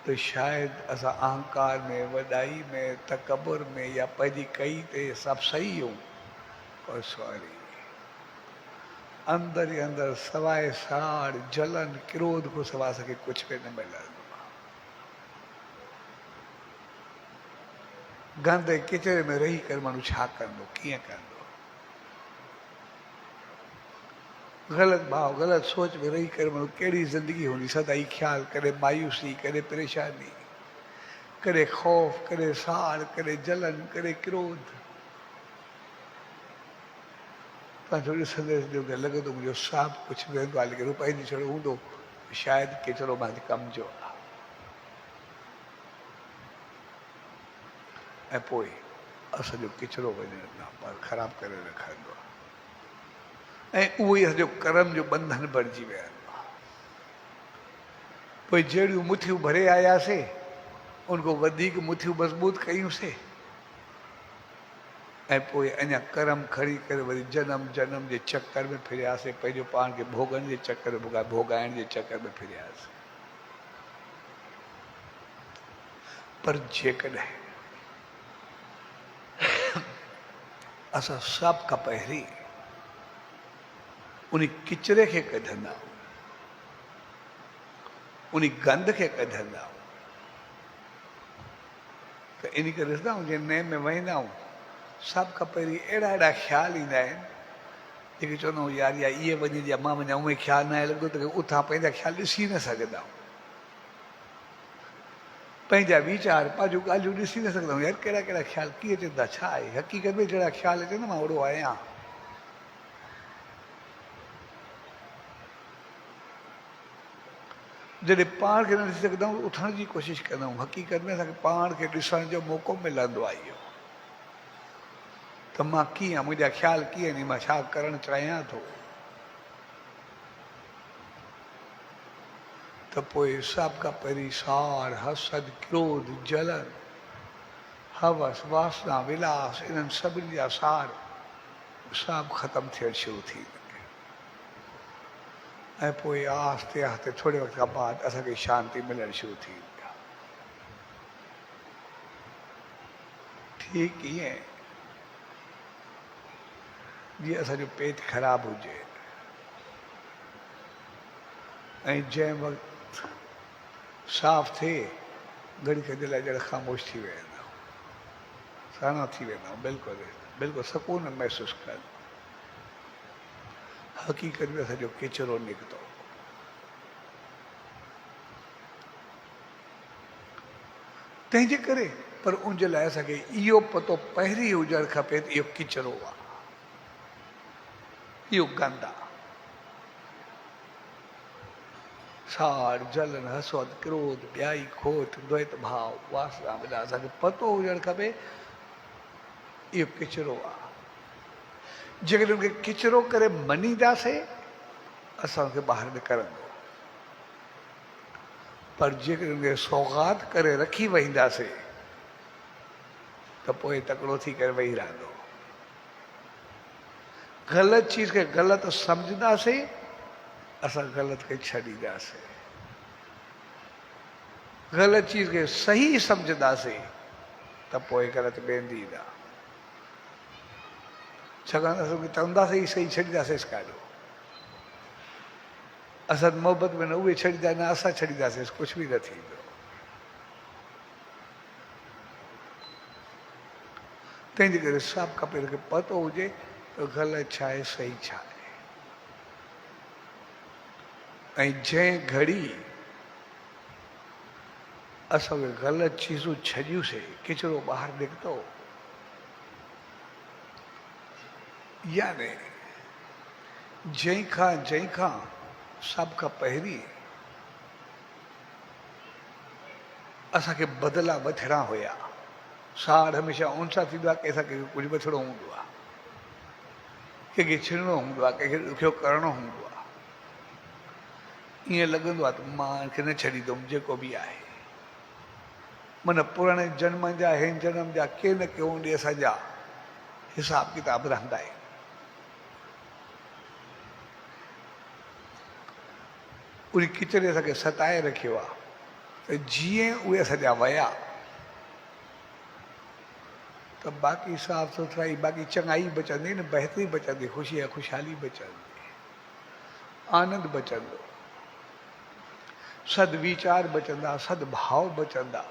Speaker 3: त शायदि असां अहंकार में वॾाई में तकबुर में या पंहिंजी कई ते सभु सही हूं पर सॉरी अंदरि ई अंदरि सवाइ साड़ जलन क्रोध खां सवाइ असांखे कुझु बि न मिलंदो आहे गंद ऐं किचिरे में रही करे माण्हू छा कंदो कीअं कंदो ग़लति भाव ग़लति सोच में रही करे माण्हू कहिड़ी ज़िंदगी हूंदी सदाई ख़्यालु कॾहिं मायूसी कॾहिं परेशानी कॾहिं ख़ौफ़ कॾहिं साड़ कॾहिं जलन कॾहिं क्रोध पंहिंजो ॾिसंदे ॾिसंदे लॻंदो मुंहिंजो सभु कुझु वेंदो आहे लेकिन रुपए छड़ो हूंदो शायदि केतिरो मुंहिंजे कम जो आहे ऐं पोइ असांजो किचिरो वञण पर ख़राबु करे रखंदो आहे ऐं उहो ई असांजो कर्म जो बंधन बणिजी वियो आहे पोइ जहिड़ियूं मुठियूं भरे आयासीं उनको वधीक मुठियूं मज़बूत कयूंसीं ऐं पोइ अञा करम खणी करे वरी जनम जनम जे चकर में फिरियासीं, पंहिंजो पाण खे भोगण जे चकर में, भोगाइण जे चकर में फिरियासीं। पर जेकॾहिं असां सभ खां पहिरीं उन किचिरे खे कढंदा, उन गंद खे कढंदा, त इन करे ॾिसंदा आहियूं जीअं नेम में वेंदा आहियूं सभ खां पहिरीं अहिड़ा अहिड़ा ख़्याल ईंदा आहिनि जेके चवंदा आहियूं यार या इहे वञे या मां वञा, उहे ख़्याल न आहे लॻो त उतां पंहिंजा ख़्याल ॾिसी न सघंदा आहियूं, पंहिंजा वीचार पंहिंजूं ॻाल्हियूं ॾिसी न सघंदा आहियूं। यार कहिड़ा कहिड़ा ख़्याल कीअं अचनि था, छा आहे हक़ीक़त में जहिड़ा ख़्याल अचनि मां ओड़ो आहियां। जॾहिं पाण खे न ॾिसी सघंदा आहियूं उथण जी कोशिशि कंदा आहियूं। हक़ीक़त में असांखे पाण खे ॾिसण जो मौक़ो मिलंदो आहे इहो त मां कीअं, मुंहिंजा ख़्याल कीअं आहिनि, मां छा करणु चाहियां थो। त पोइ सभ खां पहिरीं सार, हसद, क्रोध, जलन, हवस, वासना, विलास, इन्हनि सभिनी जा सार सभु ख़तमु थियणु शुरू थी वेंदा। ऐं पोइ आहिस्ते आहिस्ते थोरे वक़्त खां बाद असांखे शांती मिलणु शुरू थी वेंदी आहे। ठीकु ईअं जीअं असांजो पेट ख़राबु हुजे ऐं जंहिं वक़्तु साफ़ थिए घड़ी खजे लाइ ॼण ख़ामोश थी वेंदा, साना थी वेंदा, बिल्कुलु बिल्कुलु सुकून महसूसु कनि। हक़ीक़त में असांजो किचिरो निकितो। तंहिंजे करे पर उनजे लाइ असांखे इहो पतो पहिरीं हुजणु खपे त इहो किचिरो आहे, इहो गंद आहे। साड़, जलन, हसद, क्रोध, ॿियाई, खोट, द्वैत भाव, वासना, विलास, असांखे पतो हुजणु खपे इहो किचिरो आहे। जेकॾहिं उनखे किचिरो करे मञींदासीं असांखे ॿाहिरि निकिरंदो, पर जेकॾहिं उनखे सौगात करे रखी वेहींदासीं त पोइ तकिड़ो थी करे वेही रहंदो। ग़लति चीज़ खे ग़लति सम्झंदासीं असां ग़लति खे छॾींदासीं, ग़लति चीज़ खे सही सम्झंदासीं त पोइ ग़लति वेंदी न। छाकाणि असां चवंदासीं सही छॾींदासीं काॾो। असां मोहबत में न उहे छॾींदा न असां छॾींदासीं, कुझु बि न थींदो। तंहिंजे करे सभु खपे हिनखे पतो हुजे त ग़लति छा आहे, सही छा आहे। ऐं जंहिं घड़ी असां उहे ग़लति चीज़ूं छॾियूंसीं, किचिरो ॿाहिरि निकितो, याने जंहिंखां सभ खां पहिरीं असांखे बदिला वठिणा हुया। साड़ हमेशह उन सां थींदो आहे कंहिंसां कंहिंखे कुझु वठिणो हूंदो आहे, कंहिंखे छिणणो हूंदो आहे, कंहिंखे ॾुखियो करिणो हूंदो आहे। ईअं लॻंदो आहे त मां हिनखे न छॾींदुमि जेको बि आहे। माना पुराणे जन्म जा हिन जन्म जा के न के हूंदे असांजा हिसाब किताब रहंदा आहिनि। उन किचिरे असांखे सताए रखियो आहे त जीअं उहे असांजा विया त बाक़ी साफ़ सुथराई, बाक़ी चङाई बचंदी न, बहितरी बचंदी, ख़ुशी ऐं ख़ुशहाली बचंदी, आनंद बचंदो, सदवीचार बचंदा, सदभाव बचंदा,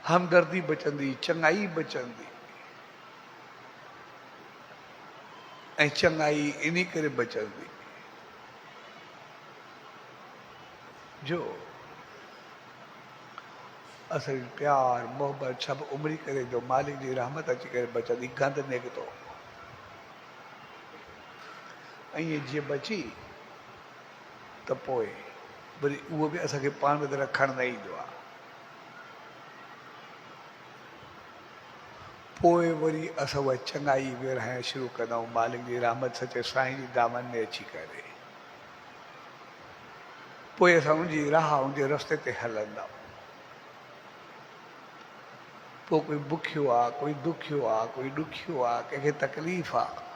Speaker 3: हमदर्दी बचंदी, चङाई बचंदी। ऐं चङाई इन करे बचंदी जो असल प्यार मोहब्बत सभु उमड़ी करे जो मालिक जी रहमत अची करे बचंदी, गंद निकितो। ऐं ईअं जीअं बची त पोइ वरी उहो बि असांखे पाण में रखणु न ईंदो आहे। पोइ वरी असां उहा चङाई विरहाइणु शुरू कंदा आहियूं मालिक जी रहमत सचे साईं जी दामन में अची करे। पोइ असां उनजी राह, उनजे रस्ते ते हलंदा आहियूं। पोइ कोई बुखियो आहे, कोई दुखियो आहे, कोई ॾुखियो आहे, कंहिंखे तकलीफ़ आहे,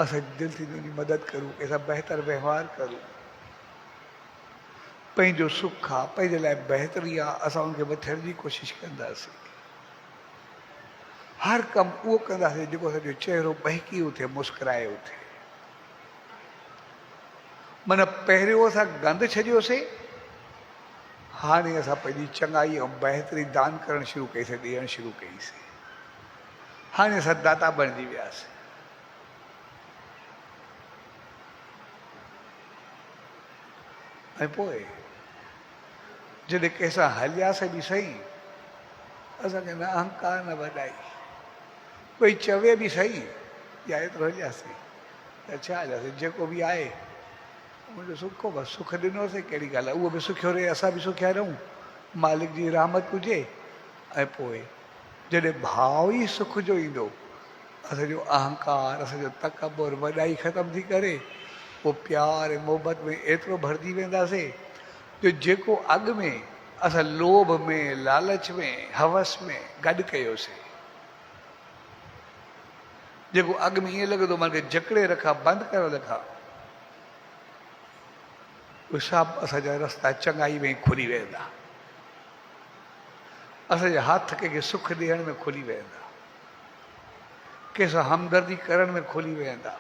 Speaker 3: असां दिलि थींदी उनजी मदद करूं, कंहिंसां बहितर व्यवहार करूं। पंहिंजो सुख आहे, पंहिंजे लाइ बहितरी आहे, असां उनखे वठण जी कोशिशि कंदासीं। हर कमु उहो कंदासीं जेको असांजो चहिरो बहकी उथे, मुस्कुराए उथे। माना पहिरियों असां गंद छॾियोसीं, हाणे असां पंहिंजी चङाई ऐं बहितरी दान करणु शुरू कईसीं, ॾियणु शुरू कईसीं। हाणे असां दाता बणिजी वियासीं। ऐं पोइ जॾहिं कंहिंसां हलियासीं बि सही, असांखे न अहंकार न वॾाई, कोई चवे बि सही या एतिरो हलियासीं त छा हलियासीं, जेको बि आहे मुंहिंजो सुखो, बसि सुख ॾिनोसीं, कहिड़ी ॻाल्हि आहे, उहो बि सुखियो रहे, असां बि सुखिया रहूं, मालिक जी रहमत हुजे। ऐं पोइ जॾहिं भाव ई सुख जो ईंदो, असांजो अहंकार, असांजो तकबुर, वॾाई ख़तमु थी करे, पोइ प्यार ऐं मोहबत में एतिरो भरिजी वेंदासीं जो जेको अॻु में असां लोभ में, लालच में, हवस में गॾु कयोसीं, जेको अॻु में ईअं लॻंदो मूंखे जकड़े रखा, बंदि करे रखा, उहे सभु असांजा रस्ता चङाई में खुली वेंदा। असांजा हथ कंहिंखे सुख ॾियण में खुली वेंदा, कंहिंसां हमदर्दी करण में खुली वेंदा,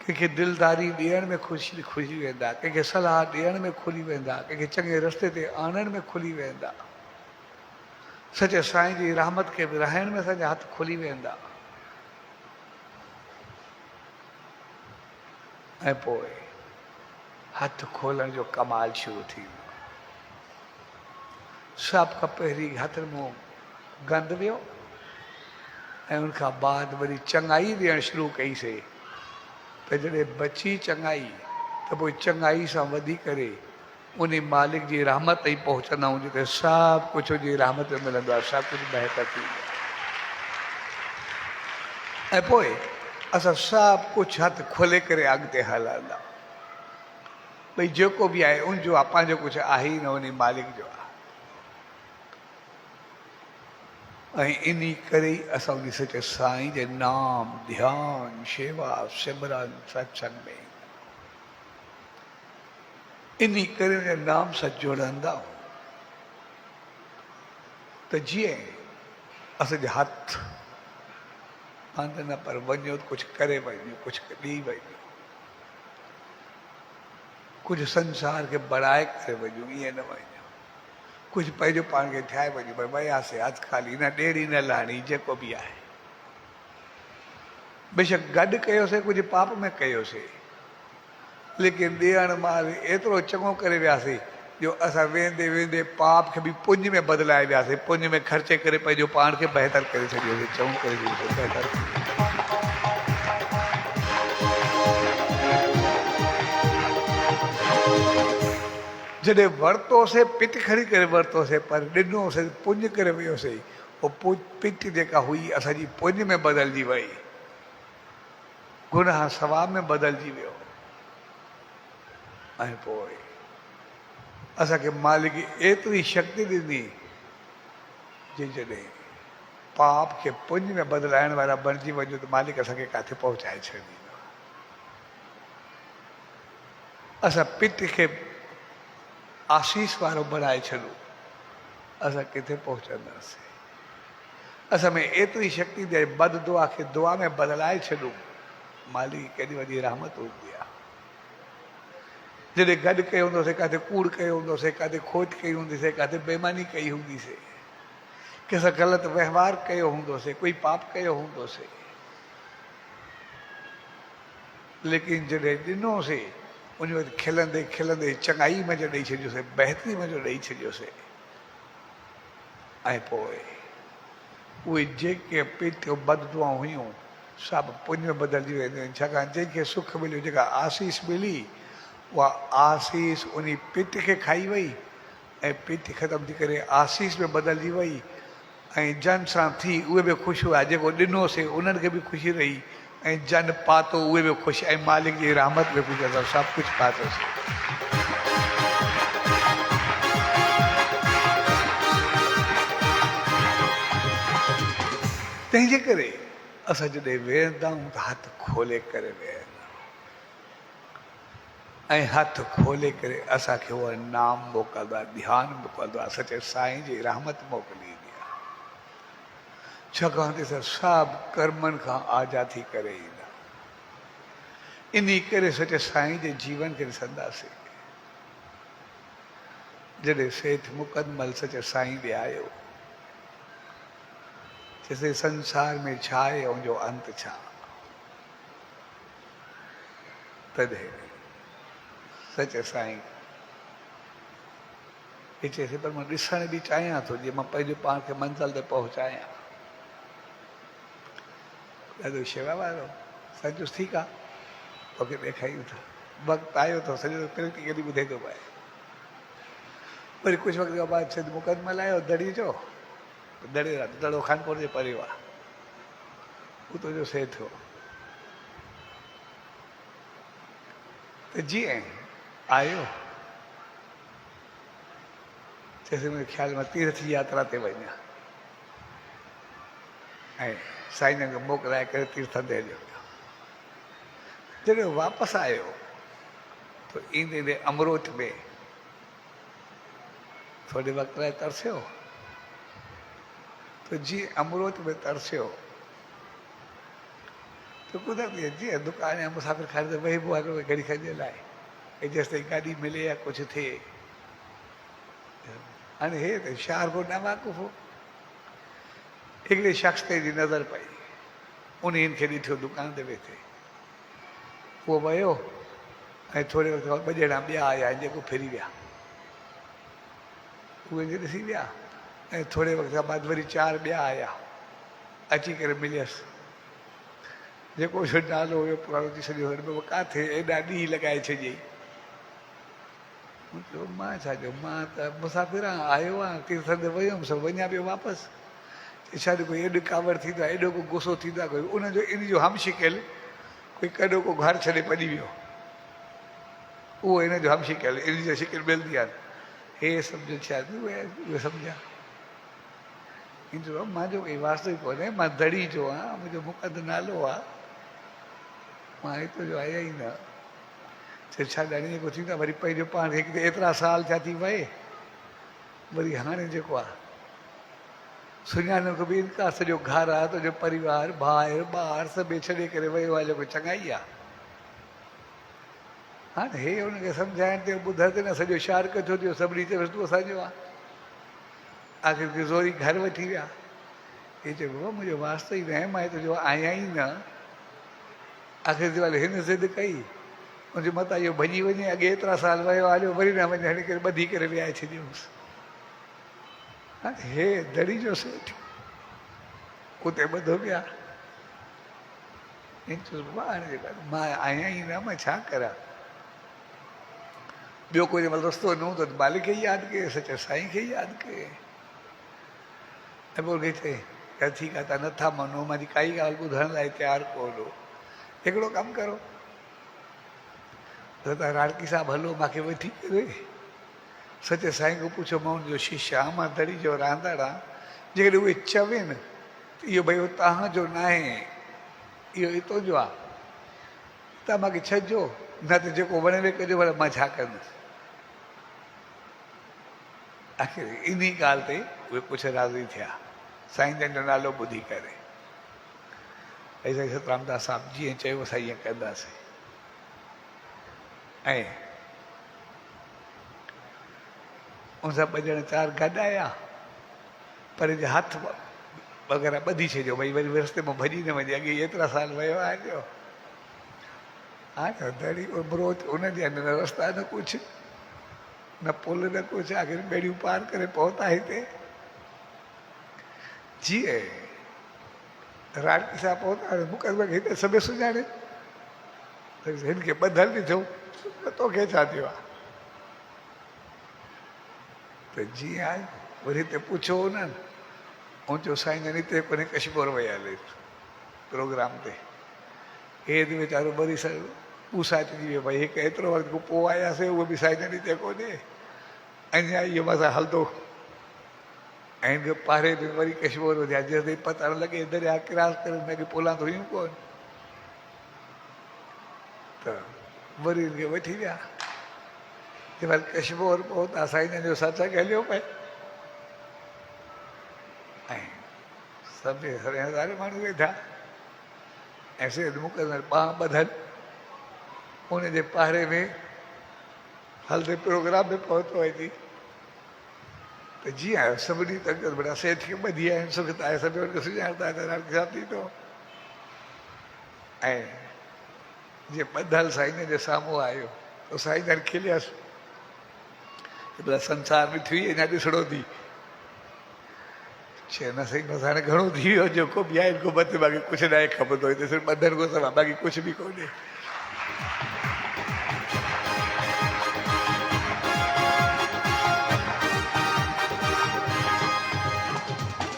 Speaker 3: कंहिंखे दिलदारी ॾियण में खुली वेंदा, कंहिंखे सलाह ॾियण में खुली वेंदा, कंहिंखे चङे रस्ते ते आणण में खुली वेंदा, सचे साईं जी रहमत खे बि रहण में असांजा हथ खुली वेंदा। ऐं पोइ हथ खोलण जो कमाल शुरू थींदो। सभ खां पहिरीं हथ में गंद वियो ऐं उनखां बाद वरी चङाई ॾियणु शुरू कईसीं। त जॾहिं बची चङाई त पोइ चङाई सां वधी करे उन मालिक जी रहमत ताईं पहुचंदा आहियूं, जिते सभु कुझु उनजी रहमत में मिलंदो आहे, सभु कुझु बहितर थी वेंदो आहे। ऐं पोइ असां सभु कुझु हथ खोले करे अॻिते हलंदा, भई जेको बि आहे उनजो आहे, पंहिंजो कुझु आहे ई न, उन मालिक जो आहे। ऐं इन करे ई असां उन सचे साईं जे नाम, ध्यान, शेवा, सिमरन, सत्संग में इन करे उन नाम सां जुड़ंदा त जीअं असांजे हथ बंदि न, पर वञो कुझु करे वञो, कुझु ॾेई वञो, कुझु संसार खे बढ़ाए करे वञो, ईअं न वञो, कुझु पंहिंजो पाण खे ठाहे वञो, भई वियासीं हथ ख़ाली, न ॾेड़ी न लाणी, जेको बि आहे। बेशक गॾु कयोसीं, कुझु पाप में कयोसीं, लेकिन ॾियण महिल एतिरो चङो करे वियासीं जो असां वेंदे वेंदे पाप खे बि पुञ में बदिलाए वियासीं, पुञ में ख़र्चे करे पंहिंजो पाण खे बहितर करे छॾियोसीं, चङो करे छॾियोसीं, बहितर। जॾहिं वरितोसीं पिट खणी करे वरितोसीं, पर ॾिनोसीं पुञ करे वियोसीं, पोइ पिट जेका हुई असांजी पुञ में बदिलजी वई, गुनाह सवाब में बदिलजी वियो। ऐं पोइ असांखे मालिक एतिरी शक्ति ॾिनी जे जॾहिं पाप खे पुञ में बदिलाइण वारा बणिजी वञो त मालिक असांखे किथे पहुचाए छॾींदो। असां पिट खे आशीष वारो बणाए छॾूं, असां किथे पहुचंदासीं। असां में एतिरी शक्ति ॾे, बद दुआ खे दुआ में बदिलाए छॾूं, मालिक केॾी वॾी रहमत हूंदी आहे। जॾहिं गॾु कयो हूंदोसीं, किथे कूड़ कयो हूंदोसीं, किथे खोट कई हूंदीसीं, किथे बेईमानी कई हूंदीसीं, कंहिंसां ग़लति व्यवहार कयो हूंदोसीं, कोई पाप कयो हूंदोसीं, लेकिन जॾहिं ॾिनोसीं उन वटि खिलंदे खिलंदे चङाई मज़ो ॾेई छॾियोसीं, बहितरी मज़ो ॾेई छॾियोसीं। ऐं पोइ उहे जेके पेट बददुआऊं हुयूं सभु पुञ में बदिलजी वेंदियूं आहिनि, छाकाणि जंहिंखे सुख मिलियो, जेका आसीस मिली, उहा आसीस उन पिट खे खाई वई ऐं पिट ख़तमु थी करे आसीस में बदिलजी वई। ऐं जन सां थी उहे बि ख़ुशि हुआ, जेको ॾिनोसीं उन्हनि खे बि ख़ुशी रही, ऐं जन पातो उहे बि ख़ुशि, ऐं मालिक जी रहमत में ख़ुशि, असां सभु कुझु पातोसीं। तंहिंजे करे असां जॾहिं वेहंदा आहियूं त हथ खोले करे वेहंदा आहियूं ऐं हथ खोले करे असांखे उहो नाम मोकिलंदो आहे, ध्यानु मोकिलंदो आहे, सचे साईं जी रहमत मोकिलींदी आहे। छाकाणि त सभु कर्मनि खां आज़ाद थी करे ईंदा। इन करे सचे साईं जे जीवन खे ॾिसंदासीं। जॾहिं सेठ मुकदमल सचे साईं ॾे आयो, जैसे संसार में छा आहे ऐं जो अंत छा, तॾहिं सचे साईं खे चएसि पर मां ॾिसण बि चाहियां थो, जीअं मां पंहिंजो पाण खे मंज़िल ते पहुचायां। ॾाढो शेवा वारो सचुसि, ठीकु आहे, तोखे ॾेखारियूं था। वक़्तु आयो त सॼो पिलकी केॾी ॿुधे थो पए। वरी कुझु वक़्त खां बाद सिंध मुकदमल आयो दड़ी जो, दड़ो खानपुर जे परे आहे, उतो जो सेठ हो। त जीअं आयो चएसि मुंहिंजे ख़्याल मां तीर्थ यात्रा ते वञा ऐं साईं जन खे मोकिलाए करे तीर्थनि ते हलियो। जॾहिं वापसि आयो त ईंदे ईंदे अमरोट में थोरे वक़्त लाइ तरसियो। तो जीअं अमरोट में तरसियो त कुदरती जीअं दुकान या मुसाफ़िर खाने ते वेही पियो आहे घड़ी खजे लाइ, ऐं जेसि ताईं गाॾी मिले या कुझु थिए। हाणे हे त शहर को न वाक़ुफ़ हो। हिकिड़े शख़्स ते जी नज़र पई, उन खे ॾिठो दुकान ते वेठे। उहो वियो ऐं थोरे वक़्त खां 2 ॼणा ॿिया आया जेको फिरी विया, उहे ॾिसी विया ऐं थोरे वक़्त खां बाद वरी 4 ॿिया आया, अची करे मिलियसि। जेको नालो हुयो पुराणो थी सॼो किथे एॾा ॾींहं लॻाए छॾियईं। मां छा चयो, मां त मुसाफ़िर आहियां, आयो आहियां तीर्थनि ते वियो हुउमि, सभु वञा पियो वापसि। छा कोई एॾो कावड़ थींदो आहे, एॾो को गुस्सो थींदो आहे, कोई उनजो इन जो हमशिकियल कोई कॾो को घर छॾे भॼी वियो, उहो इन जो हमशिकियल, इन जी शिकिल मिलंदी आहे। हे सम्झो छा उहे सम्झा मां जो कोई वास्तविक कोन्हे, मां दड़ी जो आहियां, मुंहिंजो मुक़द नालो आहे, मां हितां जो आया ई न। छा ॼाणे जेको थींदो आहे, वरी पंहिंजो पाण खे किथे एतिरा साल छा थी वए, वरी हाणे जेको आहे सुञाणण खां बि इनकार, सॼो घर आहे, तुंहिंजो परिवार, भाउ ॿार सभु छॾे करे वियो आहे, जेको चङाई आहे। हाणे हे हुनखे सम्झाइण ते ॿुधर ते न सॼो शहर कठो थियो, सभिनी चयोसि तूं असांजो आहे। आख़िर किज़ोरी घर वठी विया। हे चयो बाबा मुंहिंजो वास्तो ई न आहे, मां हिते जो आहियां ई न। आख़िर दिवाली हिन ज़िद कई, मुंहिंजे मथां इहो भॼी वञे, अॻे एतिरा साल वियो हलियो वरी न वञे, हणी करे ॿधी करे विहाए छॾियोसि। हाणे हे दड़ी जो सेठ उते ॿधो पिया। मां आहियां ई न, मां छा करां, ॿियो कोई जंहिं महिल रस्तो न हूंदो त मालिक खे ई यादि कये, सचे साईं खे ई यादि कये। ऐं पोइ चई ठीकु आहे, तव्हां नथा मञो, मुंहिंजी काई ॻाल्हि ॿुधण लाइ तयारु कोन्हो, हिकिड़ो कमु करो, त तव्हां राड़की साहिबु हलो, मूंखे वठी करे सचे साईं खां पुछो, मां हुनजो शिष्य आहियां, मां दड़ी जो रहंदड़ आहियां। जेकॾहिं उहे चवनि त इहो भई तव्हांजो न आहे, इहो हितां जो आहे, तव्हां मूंखे छॾिजो, न त जेको वणे वे कजो, पर मां छा कंदुसि। आख़िर इन ॻाल्हि ते उहे कुझु राज़ी थिया, साईं जन जो नालो ॿुधी करे। ऐं साईं सतरामदास साहिबु जीअं चयो असां ईअं कंदासीं। ऐं उन सां 2 ॼणा 4 गॾु आया, पर जे हथ वग़ैरह ॿधी छॾियो, भई वरी रस्ते मां भॼी न वञे, अॻे एतिरा साल वियो आहे जो। हाणे दड़ी अमरोट उनजे अंदरि न रस्ता न कुझु, न पुल न कुझु, आख़िर ॿेड़ियूं पार करे पहुता हिते। जीअं राड़की सां पहुता, मुक़दमे खे हिते सभु सुञाणे, हिन खे ॿधल ॾिठो, तोखे छा थियो आहे। त जीअं आहे वरी हिते पुछो उन्हनि, ऐं चयो साईं जन हिते कोन्हे, कश्मीर विया हले प्रोग्राम ते। हे त वीचारो वरी पूसाइजी वियो, भई हिकु एतिरो वक़्तु खां पोइ आयासीं, उहो बि साईं जन हिते कोन्हे, अञा इहो मसां हलंदो। ऐं इनखे पारे में वरी कशमोर वधिया जेसिताईं पता न लॻे दरिया क्रॉस करे हुनखे पोलां त हुयूं कोन त वरी हिनखे वठी विया जंहिं महिल कशमोर पहुता साईं जो सत्संग हलियो पए ऐं सभु 1000 माण्हू वेठा ऐं सेठ मुक़दर ॿांह ॿधल उनजे पारे में हलंदे प्रोग्राम में पहुतो वञी त जीअं आयो सभिनी तंग बेटा सेठ खे ॿधी आहिनि सुख आहे सभु हुनखे सुञाणंदा छा थींदो ऐं जीअं ॿधल साईं जे साम्हूं आयो त साईं जन खिलियसि भला संसार में थी अञा ॾिसणो थी चए न साईं बसि हाणे घणो थी वियो जेको बि आहे हिनखां मथे बाक़ी कुझु न आहे खपंदो हिते सिर्फ़ु ॿधनि खां सवाइ बाक़ी कुझु बि कोन्हे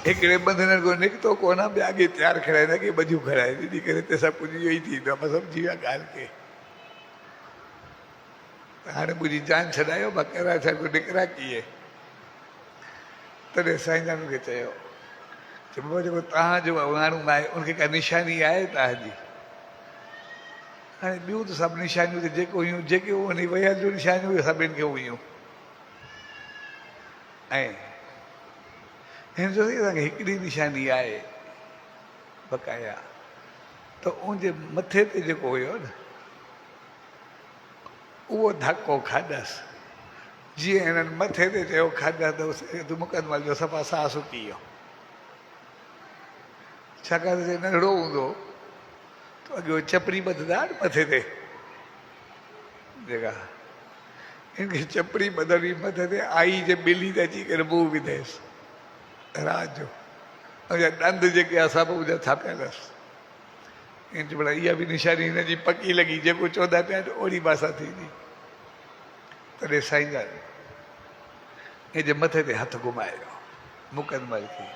Speaker 3: हिकिड़े ॿंधननि खां निकितो कोन ॿिया अॻे तयारु कराए न की ॿधियूं कराए ॾिनी करे हिते सभु कुझु इहो ई थींदो आहे मां सम्झी विया ॻाल्हि खे हाणे मुंहिंजी जान छॾायो मां कराए छा को निकिरा कीअं तॾहिं साईं जन खे चयो बाबा जेको तव्हांजो माण्हू आहे उनखे का निशानी आहे तव्हांजी हाणे ॿियूं त सभु निशानियूं त जेको हुयूं जेके उन वयल जूं निशानियूं उहे सभिनि खे हुयूं ऐं हिन जो असांखे हिकिड़ी निशानी आहे बक़ाया त उनजे मथे ते जेको हुयो न उहो धको खाधसि जीअं हिननि मथे ते चयो खाधसि त मुक़दमल जो सफ़ा साह सुकी वियो छाकाणि त नंढड़ो हूंदो त अॻियो चपड़ी ॿधंदा न मथे ते जेका हिनखे चपड़ी ॿधणी मथे ते आई जे ॿिली ते अची करे मुंहुं विधेसि रात जो ऐं ॾंद जेके आहे सभु मुंहिंजा थापियल हुअसि इन भला इहा बि निशानी हिनजी पकी लॻी जेको चवंदा पिया ओड़ी भाषा थींदी तॾहिं साईं जन हिन जे मथे ते हथु घुमायो मुक़दमल खे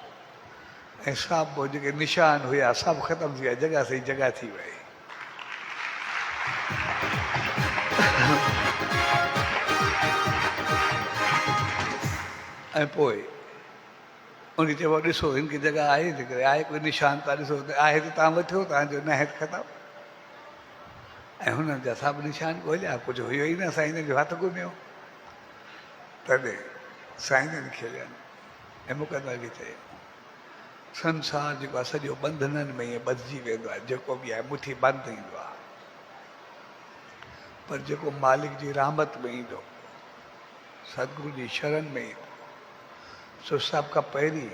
Speaker 3: ऐं सभु जेके निशान हुया सभु ख़तमु थी विया जॻह सही जॻह थी वई ऐं पोइ उनखे चइबो ॾिसो हिनखे जॻह आहे जेकॾहिं आहे कोई निशान तव्हां ॾिसो आहे त तव्हां वठो तव्हांजो न आहे ख़तमु ऐं हुननि जा सभु निशान ॻोल्हिया कुझु हुयो ई न साईं जो हथु घुमियो तॾहिं साईं जन खेलियनि ऐं मुक़दमल खे चयो संसार जेको आहे सॼो ॿंधननि में ईअं ॿधिजी वेंदो आहे जेको बि आहे मुठी बंदि थींदो आहे पर जेको मालिक जी रहमत में ईंदो सतगुरू जी शरण में ईंदो सो सभ खां पहिरीं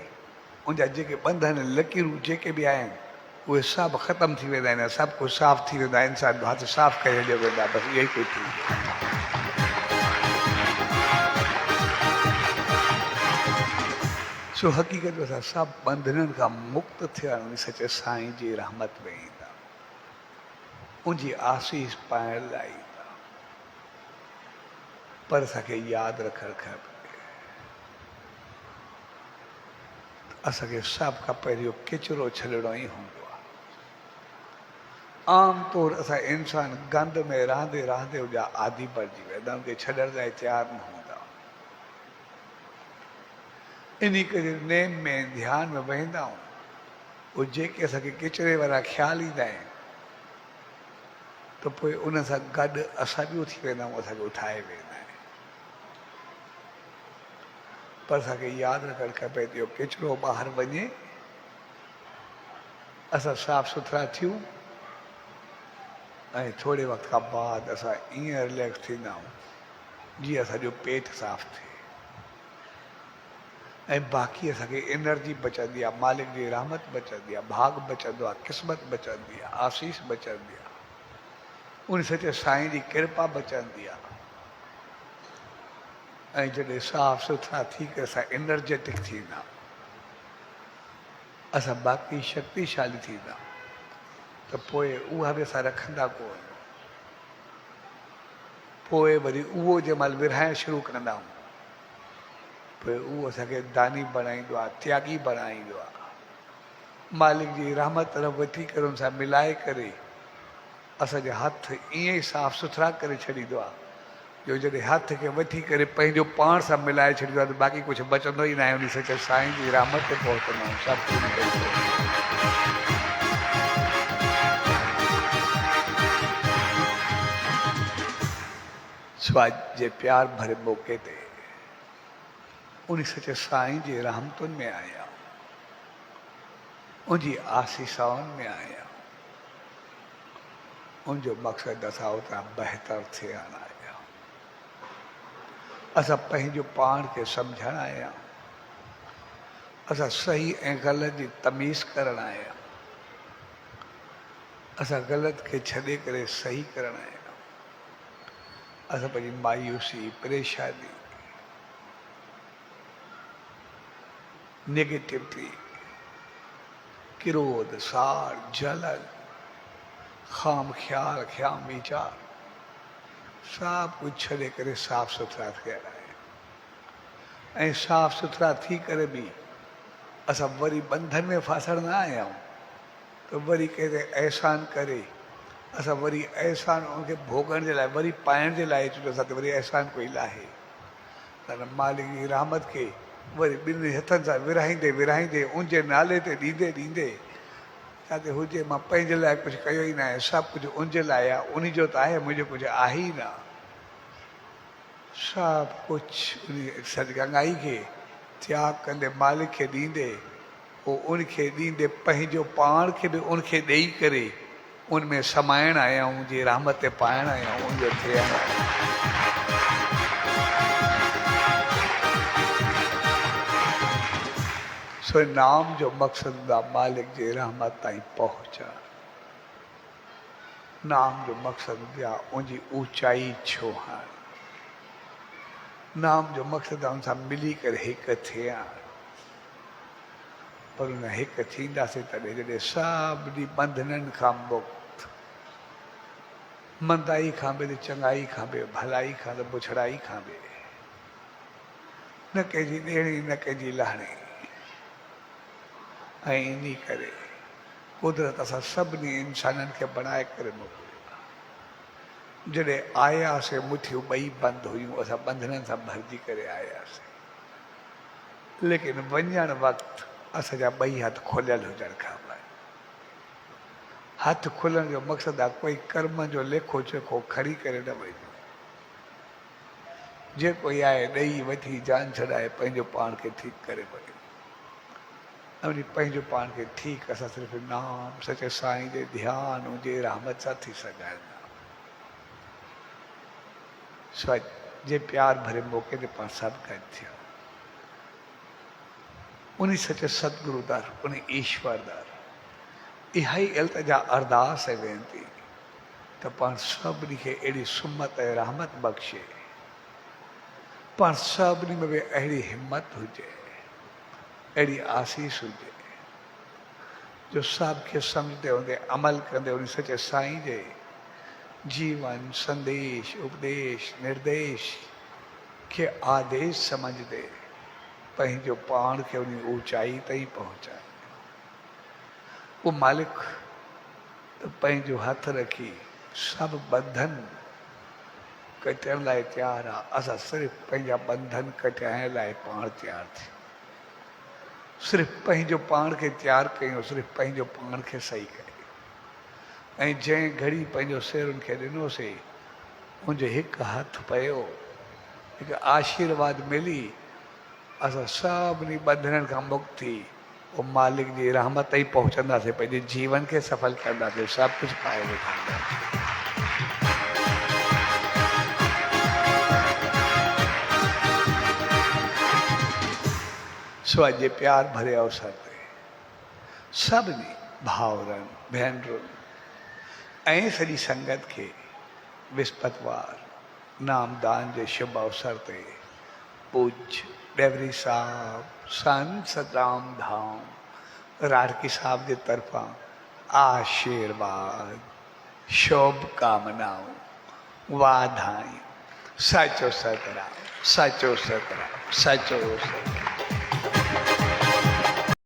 Speaker 3: उनजा जेके ॿंधन लकीरूं जेके बि आहिनि उहे सभु ख़तमु थी वेंदा आहिनि सभु कुझु साफ़ु थी वेंदो आहे इंसान हथु साफ़ु करे हलियो वेंदो आहे बसि इहो ई कुझु थींदो सो हक़ीक़त में असां सभु ॿंधननि खां मुक्त थियण सचे साईं जी रहमत में ईंदा उनजी आसीस पाइण लाइ ईंदा पर असांखे यादि रखणु खपे असांखे सभ खां पहिरियों किचिरो छॾिणो ई हूंदो आहे आम तौरु असां इंसान गंद में रहंदे रहंदे हुनजा आदि बणिजी वेंदा उनखे छॾण लाइ तयारु न हूंदा इन करे नेम में ध्यान में वेंदा आहियूं उहे जेके असांखे किचिरे वारा ख़्याल ईंदा आहिनि त पोइ उन सां गॾु असां बि उथी वेंदा आहियूं असांखे उठाए वेंदा आहिनि पर असांखे यादि रखणु खपे त इहो किचिरो ॿाहिरि वञे असां साफ़ सुथरा थियूं ऐं थोरे वक़्त खां बाद असां ईअं रिलैक्स थींदा आहियूं जीअं असांजो पेट साफ़ु थिए ऐं बाक़ी असांखे एनर्जी बचंदी आहे मालिक जी रहमत बचंदी आहे भाग बचंदो आहे क़िस्मत बचंदी आहे आसीस बचंदी आहे उन सचे साईं जी कृपा बचंदी आहे ऐं जॾहिं साफ़ सुथरा थी करे असां एनर्जेटिक थींदा असां बाक़ी शक्तिशाली थींदा त पोइ उहा बि असां रखंदा कोन पोइ वरी उहो जंहिं महिल विरहाइणु शुरू कंदा आहियूं पोइ उहो असांखे दानी बणाईंदो आहे त्यागी बणाईंदो आहे मालिक जी रहमत तरफ़ वठी करे हुन सां मिलाए करे असांजा हथ ईअं ई साफ़ सुथरा करे छॾींदो आहे जो जॾहिं हथ खे वठी करे पंहिंजो पाण सां मिलाए छॾींदो आहे त बाक़ी कुझु बचंदो ई न आहे। उन सच साईं जी रहमत ते पहुचंदा आहियूं सभु कुझु स्वाद जे प्यार भरे मौक़े ते उन सच साईं जी रहमतुनि में आया, उनजी आसीसाउनि में आया। उनजो मक़सदु असां ओतिरा बहितर थियण आया, असां पंहिंजो पाण खे सम्झण आया, असां सही ऐं ग़लति जी तमीज़ करण आया, असां ग़लति खे छॾे करे सही करण आया। असां पंहिंजी मायूसी, परेशानी, नेगेटिविटी, क्रोध, साड़, जलन, खाम ख्याल, ख़्याम वीचार सब कुछ छॾे करे साफ़ सुथरा थियल आहे। ऐं साफ़ सुथरा थी करे बि असां वरी बंधन में फासण न आया आहियूं त वरी कंहिं अहसान करे असां वरी अहसान उनखे भोगण जे लाइ वरी पाइण जे लाइ अचूं असां त वरी अहसान कोई लाहे त मालिक जी रहमत खे वरी ॿिनि हथनि सां विरहाईंदे विरहाईंदे उनजे नाले ते ॾींदे ॾींदे जिते हुजे मां पंहिंजे लाइ कुझु कयो ई न आहे, सभु कुझु उनजे लाइ आहे, उन जो त आहे, मुंहिंजो कुझु आहे ई न। सभु कुझु उन सदगंगाई खे त्याग कंदे मालिक खे ॾींदे पोइ उनखे ॾींदे पंहिंजो पाण खे बि उनखे ॾेई करे उनमें समाइण आया आहियूं, जी रहमत ते पाइण आया आहियूं, उनजो थियण आया आहियूं। सो नाम जो मक़सदु आहे मालिक जी रहमत ताईं पहुचणु। नाम जो मक़सदु आहे उनजी ऊचाई छुहणु। नाम जो मक़सदु आहे उन सां मिली करे हिकु थियणु। पर उन हिकु थींदासीं तॾहिं जॾहिं सभिनी बंधननि खां मुक्त, मंदाई खां बि चङाई खां बि भलाई खां त बुछड़ाई खां बि, न कंहिंजी ॾेणी न कंहिंजी लहणी। ऐं इन करे कुदरत असां सभिनी इंसाननि खे बणाए करे मोकिलियो। जॾहिं आयासीं मुठियूं ॿई बंदि हुयूं, असां बंधननि सां भरिजी करे आयासीं, लेकिन वञण वक़्तु असांजा ॿई हथ खुलियल हुजणु खपनि। हथ खुलण जो मक़सदु आहे कोई कर्म जो लेखो चेखो खणी करे न वञो। जे कोई आहे ॾेई वठी जान छॾाए पंहिंजो पाण खे ठीकु करे वञो। ऐं पंहिंजो पाण खे ठीकु असां सिर्फ़ु नाम सचे साईं जे ध्यानु जे रहमत सां थी सघंदा। सच जे प्यार भरे मौक़े ते पाण सभु गॾु थिया उन सचे सतगुरु दर, उन ईश्वर दर इहा ई इल्तिजा अरदास ऐं वेनती त पाण सभिनी खे अहिड़ी सुमत ऐं रहमत बख़्शे, पाण सभिनी में बि अहिड़ी हिमत हुजे, अहिड़ी आसीस हुजे जो सभ खे सम्झंदे हूंदे अमल कंदे उन सचे साईं जे जीवन संदेश उपदेश निर्देश खे आदेश सम्झंदे पंहिंजो पाण खे उन ऊचाई ताईं पहुचाए। वो मालिक त पंहिंजो हथ रखी सभु बंधन कटण लाइ तयारु आहे। असां सिर्फ़ु पंहिंजा बंधन कटाइण लाइ पाण तयारु थियूं। सिर्फ़ु पंहिंजो पाण खे तयारु कयूं, सिर्फ़ु पंहिंजो पाण खे सही कयूं। ऐं जंहिं घड़ी पंहिंजो सिर उनखे ॾिनोसीं, उनजो हिकु हथु पियो, हिकु आशीर्वाद मिली, असां सभिनी बंधननि खां मुक्त थी पोइ मालिक जी रहमत ताईं पहुचंदासीं, पंहिंजे जीवन खे सफल कंदासीं, सभु कुझु पाए वठंदासीं। सो अॼु जे प्यार भरे अवसर ते सभिनी भाउरनि भेनरुनि ऐं सॼी संगत खे विस्पतिवार नामदान जे शुभ अवसर ते पूज्य डेवरी साहब संत सतराम धाम राड़की साहब जे तरफ़ां आशीर्वाद शुभकामनाऊं वाधायूं। सचो सतराम, सचो सतराम, सचो सतराम।